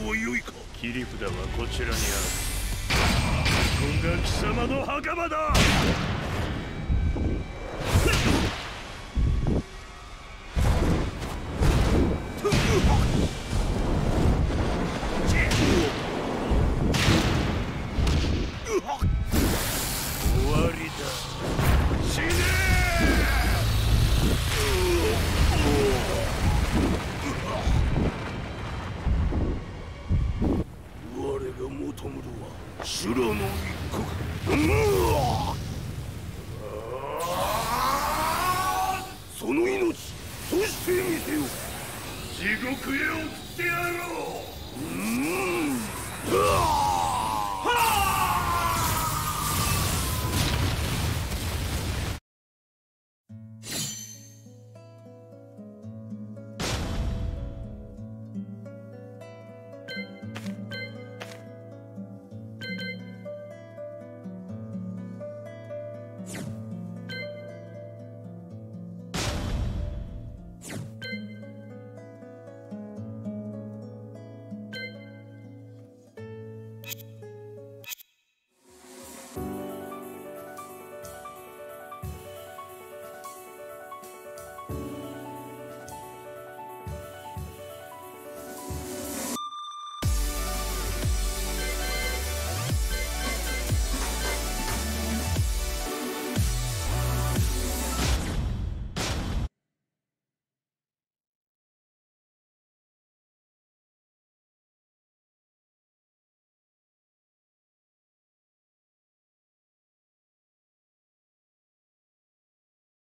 もよいか。切り札はこちらにある。ここが貴様の墓場だ。終わりだ。死ね我が求むるは修羅の一刻。その命そしてみせよ。地獄へ送ってやろう。